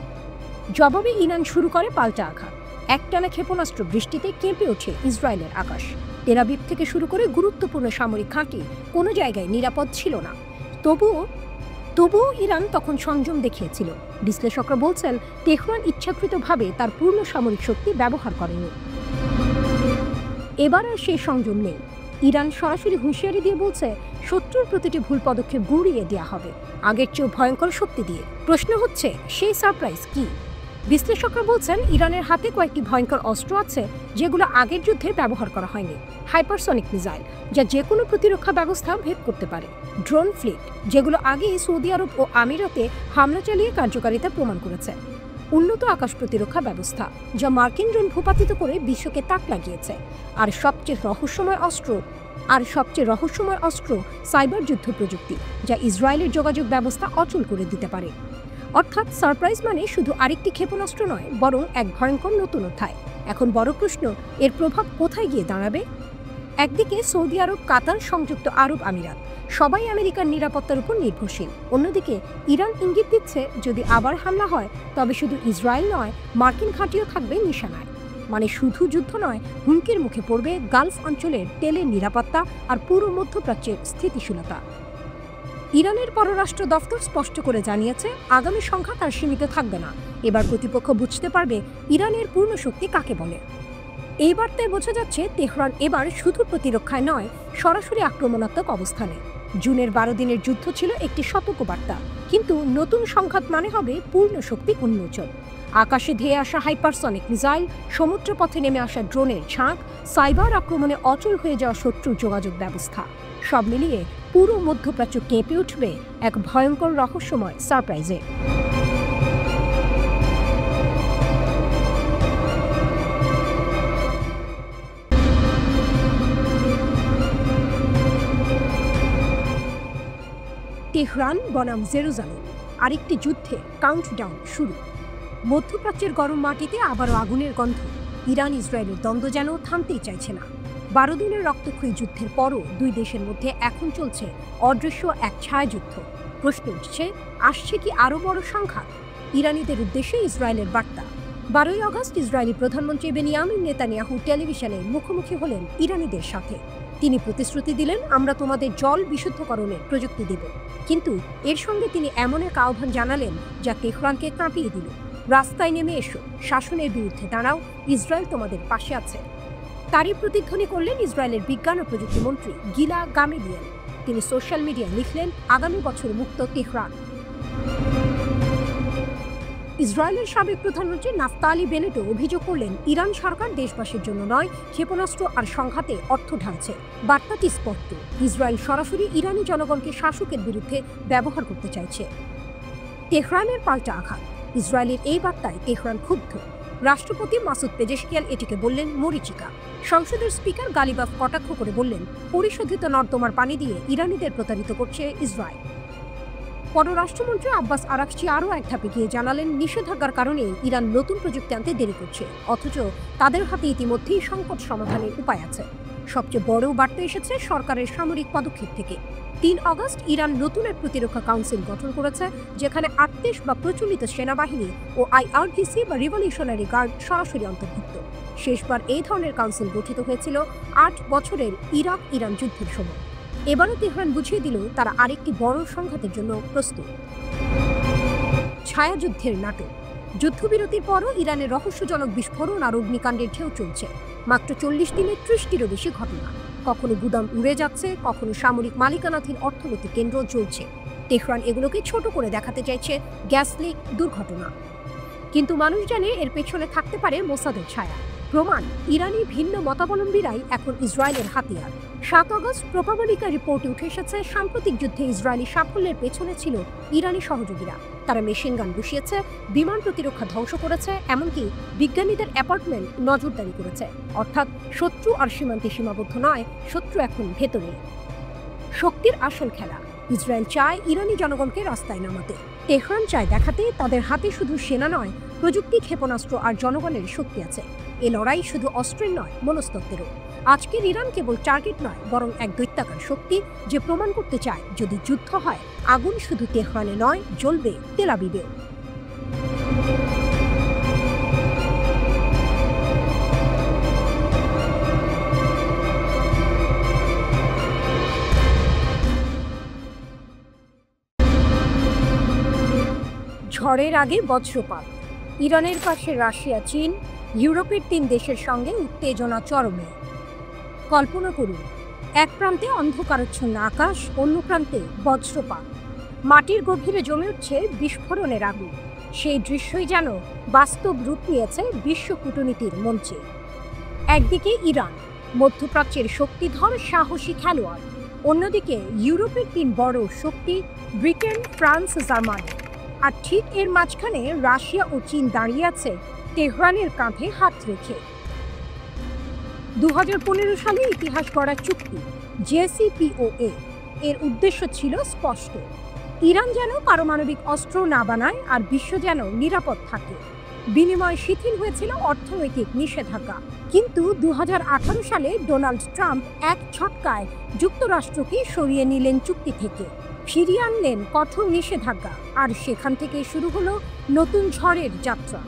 জবাবে ইরান শুরু করে পাল্টা আঘাত। একটানা ক্ষেপণাস্ত্র বৃষ্টিতে কেঁপে ওঠে ইসরায়েলের আকাশ। তেল আবিব থেকে শুরু করে গুরুত্বপূর্ণ সামরিক ঘাঁটি কোনো জায়গায় নিরাপদ ছিল না। তবুও ইরান তখন সংযম দেখিয়েছিল। বিশ্লেষকরা বলছেন তেহরান ইচ্ছাকৃতভাবে তার পূর্ণ সামরিক শক্তি ব্যবহার করেনি। এবার আর সেই সংযম নেই। ইরান সরাসরি হুঁশিয়ারি দিয়ে বলছে শত্রুর প্রতিটি ভুল পদক্ষেপ গুঁড়িয়ে দেওয়া হবে, আগের চেয়েও ভয়ঙ্কর শক্তি দিয়ে। প্রশ্ন হচ্ছে সেই সারপ্রাইজ কি? বিশ্লেষকরা বলছেন ইরানের হাতে কয়েকটি ভয়ঙ্কর অস্ত্র আছে যেগুলো আগের যুদ্ধে ব্যবহার করা হয়নি। হাইপারসনিক মিসাইল, যা যে কোনো প্রতিরক্ষা ব্যবস্থা ভেদ করতে পারে। ড্রোন ফ্লিট, যেগুলো আগে সৌদি আরব ও আমিরাতে হামলা চালিয়ে কার্যকারিতা প্রমাণ করেছে। উন্নত আকাশ প্রতিরক্ষা ব্যবস্থা, যা মার্কিন ড্রোন ভূপাতিত করে বিশ্বকে তাক লাগিয়েছে। আর সবচেয়ে রহস্যময় অস্ত্র সাইবার যুদ্ধ প্রযুক্তি, যা ইসরায়েলের যোগাযোগ ব্যবস্থা অচল করে দিতে পারে। অর্থাৎ সারপ্রাইজ মানে শুধু আরেকটি ক্ষেপণাস্ত্র নয়, বরং এক ভয়ঙ্কর নতুন অধ্যায়। এখন বড় প্রশ্ন, এর প্রভাব কোথায় গিয়ে দাঁড়াবে? একদিকে সৌদি আরব, কাতার, সংযুক্ত আরব আমিরাত সবাই আমেরিকার নিরাপত্তার উপর নির্ভরশীল। অন্যদিকে ইরান ইঙ্গিত দিচ্ছে যদি আবার হামলা হয় তবে শুধু ইসরায়েল নয়, মার্কিন ঘাঁটিও থাকবে নিশানায়। মানে শুধু যুদ্ধ নয়, হুমকির মুখে পড়বে গালফ অঞ্চলের তেলের নিরাপত্তা আর পুরো মধ্যপ্রাচ্যের স্থিতিশীলতা। ইরানের পররাষ্ট্র দফতর স্পষ্ট করে জানিয়েছে আগামী সংঘাত আর সীমিত থাকবে না। এবার প্রতিপক্ষ বুঝতে পারবে ইরানের পূর্ণ শক্তি কাকে বলে। এই বার্তায় বোঝা যাচ্ছে তেহরান এবার শুধু প্রতিরক্ষায় নয়, সরাসরি আক্রমণাত্মক অবস্থানে। জুনের 12 দিনের যুদ্ধ ছিল একটি সতর্কবার্তা, কিন্তু নতুন সংঘাত মানে হবে পূর্ণ শক্তি উন্মোচন। আকাশে ধেয়ে আসা হাইপারসনিক মিসাইল, সমুদ্রপথে নেমে আসা ড্রোনের ঝাঁক, সাইবার আক্রমণে অচল হয়ে যাওয়া শত্রুর যোগাযোগ ব্যবস্থা, সব মিলিয়ে পুরো মধ্যপ্রাচ্য কেঁপে উঠবে এক ভয়ঙ্কর রহস্যময় সারপ্রাইজে। তেহরান বনাম জেরুজালেম, আরেকটি যুদ্ধে কাউন্টডাউন শুরু। মধ্যপ্রাচ্যের গরম মাটিতে আবারও আগুনের গন্ধ। ইরান ইসরায়েলের দ্বন্দ্ব যেন থামতেই চাইছে না। 12 দিনের রক্তক্ষয়ী যুদ্ধের পরও দুই দেশের মধ্যে এখন চলছে অদৃশ্য এক ছায়াযুদ্ধ। প্রশ্ন উঠছে, আসছে কি আরও বড় সংঘাত? ইরানিদের উদ্দেশ্যে ইসরায়েলের বার্তা। 12ই আগস্ট ইসরায়েলি প্রধানমন্ত্রী বেনিয়ামিন নেতানিয়াহু টেলিভিশনে মুখোমুখি হলেন ইরানিদের সাথে। তিনি প্রতিশ্রুতি দিলেন, আমরা তোমাদের জল বিশুদ্ধকরণের প্রযুক্তি দেব। কিন্তু এর সঙ্গে তিনি এমন এক আহ্বান জানালেন যা তেহরানকে কাঁপিয়ে দিল। রাস্তায় নেমে এসো, শাসনের বিরুদ্ধে দাঁড়াও, ইসরায়েল তোমাদের পাশে আছে। তারই প্রতিধ্বনি করলেন ইসরায়েলের বিজ্ঞান ও প্রযুক্তি মন্ত্রী গিলা গামেলিয়েল। তিনি সোশ্যাল মিডিয়ায় লিখলেন, আগামী বছর মুক্ত তেহরান। ইসরায়েলের সাবেক প্রধানমন্ত্রী নাফতালি বেনেটও অভিযোগ করলেন, ইরান সরকার দেশবাসীর জন্য নয়, ক্ষেপণাস্ত্র আর সংঘাতে অর্থ ঢালছে। বার্তাটি স্পষ্ট, ইসরায়েল সরাসরি ইরানি জনগণকে শাসকের বিরুদ্ধে ব্যবহার করতে চাইছে। তেহরানের পাল্টা আঘাত। ইসরায়েলের এই বার্তায় তেহরান ক্ষুব্ধ। রাষ্ট্রপতি মাসুদ পেজেশকিয়াল এটিকে বললেন মরিচিকা। সংসদের স্পিকার গালিবাফ কটাক্ষ করে বললেন, পরিশোধিত নর্দমার পানি দিয়ে ইরানিদের প্রতারিত করছে ইসরায়েল। পররাষ্ট্রমন্ত্রী আব্বাস আরাকচি আরও এক ধাপে গিয়ে জানালেন, নিষেধাজ্ঞার কারণে ইরান নতুন প্রযুক্তি আনতে দেরি করছে, অথচ তাদের হাতে ইতিমধ্যেই সংকট সমাধানের উপায় আছে। সবচেয়ে বড় বার্তা এসেছে সরকারের সামরিক পদক্ষেপ থেকে। 3 আগস্ট ইরান নতুন এক প্রতিরক্ষা কাউন্সিল গঠন করেছে, যেখানে 38 বা প্রচলিত সেনাবাহিনী ও IRGC বা রিভলিউশনারি গার্ড সরাসরি অন্তর্ভুক্ত। শেষবার এই ধরনের কাউন্সিল গঠিত হয়েছিল 8 বছরের ইরাক ইরান যুদ্ধের সময়। এবারও তেহরান বুঝিয়ে দিল তারা আরেকটি বড় সংঘাতের জন্য প্রস্তুত। ছায়াযুদ্ধের নাটক। যুদ্ধবিরতির পরও ইরানের রহস্যজনক বিস্ফোরণ আর অগ্নিকাণ্ডের ঢেউ চলছে। মাত্র 40 দিনে 30টিরও বেশি ঘটনা। কখনো গুদাম উড়ে যাচ্ছে, কখনো সামরিক মালিকানাধীন অর্থনৈতিক কেন্দ্র জ্বলছে। তেহরান এগুলোকে ছোট করে দেখাতে চাইছে গ্যাস লিক, দুর্ঘটনা। কিন্তু মানুষ জানে এর পেছনে থাকতে পারে মোসাদের ছায়া। প্রমাণ ইরানি ভিন্ন মতাবলম্বীরাই এখন ইসরায়েলের হাতিয়ার। 7 আগস্ট প্রোপাবলিকা রিপোর্টে উঠে এসেছে সাম্প্রতিক যুদ্ধে ইসরায়েলি সাফল্যের পেছনে ছিল ইরানি সহযোগীরা। তারা মেশিন গান বসিয়েছে, বিমান প্রতিরক্ষা ধ্বংস করেছে, এমনকি বিজ্ঞানীদের অ্যাপার্টমেন্ট নজরদারি করেছে। অর্থাৎ শত্রু আর সীমান্তে সীমাবদ্ধ নয়, শত্রু এখন ভেতরে। শক্তির আসল খেলা। ইসরায়েল চায় ইরানি জনগণকে রাস্তায় নামাতে। তেহরান চায় দেখাতে তাদের হাতে শুধু সেনা নয়, প্রযুক্তি, ক্ষেপণাস্ত্র আর জনগণের শক্তি আছে। এ লড়াই শুধু অস্ত্রের নয়, মনস্তত্ত্বেরও। আজকের ইরান কেবল টার্গেট নয়, বরং এক দৈত্যাকার শক্তি, যে প্রমাণ করতে চায় যদি যুদ্ধ হয়, আগুন শুধু তেহরানে নয়, জ্বলবে তেল আবিবেও। ঝড়ের আগে বজ্রপাত। ইরানের পাশে রাশিয়া, চীন, ইউরোপের 3 দেশের সঙ্গে উত্তেজনা চরমে। কল্পনা করুন, এক প্রান্তে অন্ধকারাচ্ছন্ন আকাশ, অন্য প্রান্তে বজ্রপাত। মাটির গভীরে জমে উঠছে বিস্ফোরণের আগুন। সেই দৃশ্যই যেন বাস্তব রূপ নিয়েছে বিশ্ব কূটনীতির মঞ্চে। একদিকে ইরান, মধ্যপ্রাচ্যের শক্তিধর সাহসী খেলোয়াড়। অন্যদিকে ইউরোপের 3 বড় শক্তি, ব্রিটেন, ফ্রান্স, জার্মানি। আর ঠিক এর মাঝখানে রাশিয়া ও চীন দাঁড়িয়ে আছে তেহরানের কাঁধে হাত রেখে। 2015 সালে ইতিহাস গড়া চুক্তি JCPOA এর উদ্দেশ্য ছিল স্পষ্ট। ইরান যেন পারমাণবিক অস্ত্র না বানায় আর বিশ্ব যেন নিরাপদ থাকে। বিনিময়ে শিথিল হয়েছিল অর্থনৈতিক নিষেধাজ্ঞা। কিন্তু 2018 সালে ডোনাল্ড ট্রাম্প এক ছটকায় যুক্তরাষ্ট্রকে সরিয়ে নিলেন চুক্তি থেকে, ফিরিয়ে আনলেন কঠোর নিষেধাজ্ঞা। আর সেখান থেকে শুরু হলো নতুন ঝড়ের যাত্রা।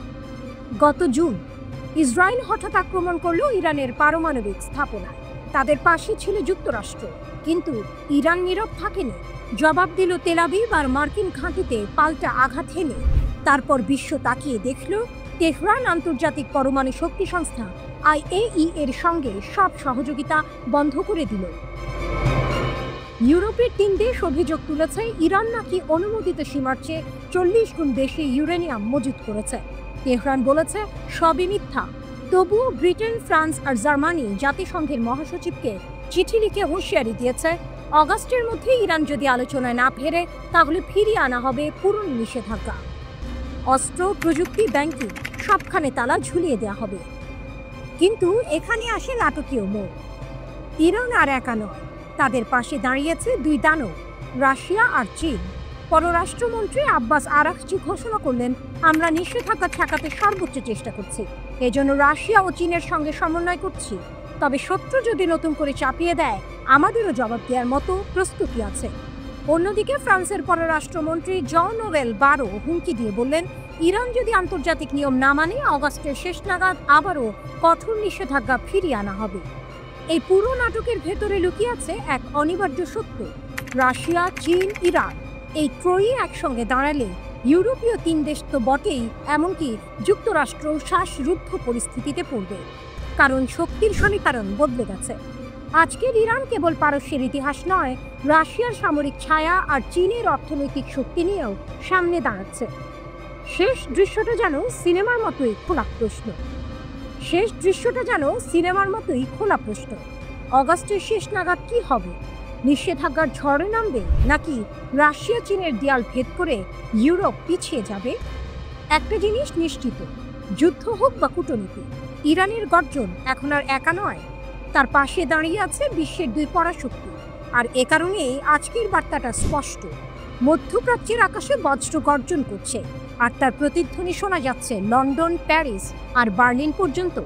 গত জুন ইসরায়েল হঠাৎ আক্রমণ করল ইরানের পারমাণবিক স্থাপনায়। তাদের পাশে ছিল যুক্তরাষ্ট্র, কিন্তু ইরান নীরব থাকেনি। জবাব দিল তেল আবিব আর মার্কিন ঘাঁটিতে পাল্টা আঘাত হেনে। তারপর বিশ্ব তাকিয়ে দেখল তেহরান আন্তর্জাতিক পরমাণু শক্তি সংস্থা IAEA এর সঙ্গে সব সহযোগিতা বন্ধ করে দিল। ইউরোপের 3 দেশ অভিযোগ তুলেছে ইরান নাকি অনুমোদিত সীমার চেয়ে 40 গুণ বেশি ইউরেনিয়াম মজুত করেছে। তেহরান বলেছে সবই মিথ্যা। তবুও ব্রিটেন, ফ্রান্স আর জার্মানি জাতিসংঘের মহাসচিবকে চিঠি লিখে হুঁশিয়ারি দিয়েছে, অগাস্টের মধ্যে ইরান যদি আলোচনায় না ফেরে, তাহলে ফিরিয়ে আনা হবে পুরনো নিষেধাজ্ঞা। অস্ত্র, প্রযুক্তি, ব্যাংকিং সবখানে তালা ঝুলিয়ে দেওয়া হবে। কিন্তু এখানে আসে নাটকীয় মোড়। ইরান আর একা নয়, তাদের পাশে দাঁড়িয়েছে 2 দানব, রাশিয়া আর চীন। পররাষ্ট্রমন্ত্রী আব্বাস আরাকচি ঘোষণা করলেন, আমরা নিষেধাজ্ঞা ঠেকাতে সর্বোচ্চ চেষ্টা করছি, এজন্য রাশিয়া ও চীনের সঙ্গে সমন্বয় করছি। তবে শত্রু যদি নতুন করে চাপিয়ে দেয়, আমাদেরও জবাব দেওয়ার মতো প্রস্তুতি আছে। অন্যদিকে ফ্রান্সের পররাষ্ট্রমন্ত্রী জন-নোয়েল বারো হুমকি দিয়ে বললেন, ইরান যদি আন্তর্জাতিক নিয়ম না মানে, অগাস্টের শেষ নাগাদ আবারও কঠোর নিষেধাজ্ঞা ফিরিয়ে আনা হবে। এই পুরো নাটকের ভেতরে লুকিয়ে আছে এক অনিবার্য সত্য। রাশিয়া, চীন, ইরান এই ত্রয়ী একসঙ্গে দাঁড়ালে ইউরোপীয় 3 দেশ তো বটেই, এমনকি যুক্তরাষ্ট্র শ্বাসরুদ্ধ পরিস্থিতিতে পড়বে। কারণ শক্তির সমীকরণ বদলে গেছে। আজকের ইরান কেবল পারস্যের ইতিহাস নয়, রাশিয়ার সামরিক ছায়া আর চীনের অর্থনৈতিক শক্তি নিয়েও সামনে দাঁড়াচ্ছে। শেষ দৃশ্যটা যেন সিনেমার মতোই খোলা প্রশ্ন। অগাস্টের শেষ নাগাদ কি হবে? নিষেধাজ্ঞার ঝড়ে নামবে, নাকি রাশিয়া চীনের দেয়াল ভেদ করে ইউরোপ পিছিয়ে যাবে? একটা জিনিস নিশ্চিত, যুদ্ধ হোক বা কূটনীতি, ইরানের গর্জন এখন আর একা নয়, তার পাশে দাঁড়িয়ে আছে বিশ্বের 2 পরাশক্তি। আর এ কারণেই আজকের বার্তাটা স্পষ্ট। মধ্যপ্রাচ্যের আকাশে বজ্র গর্জন করছে, আর তার প্রতিধ্বনি শোনা যাচ্ছে লন্ডন, প্যারিস আর বার্লিন পর্যন্ত।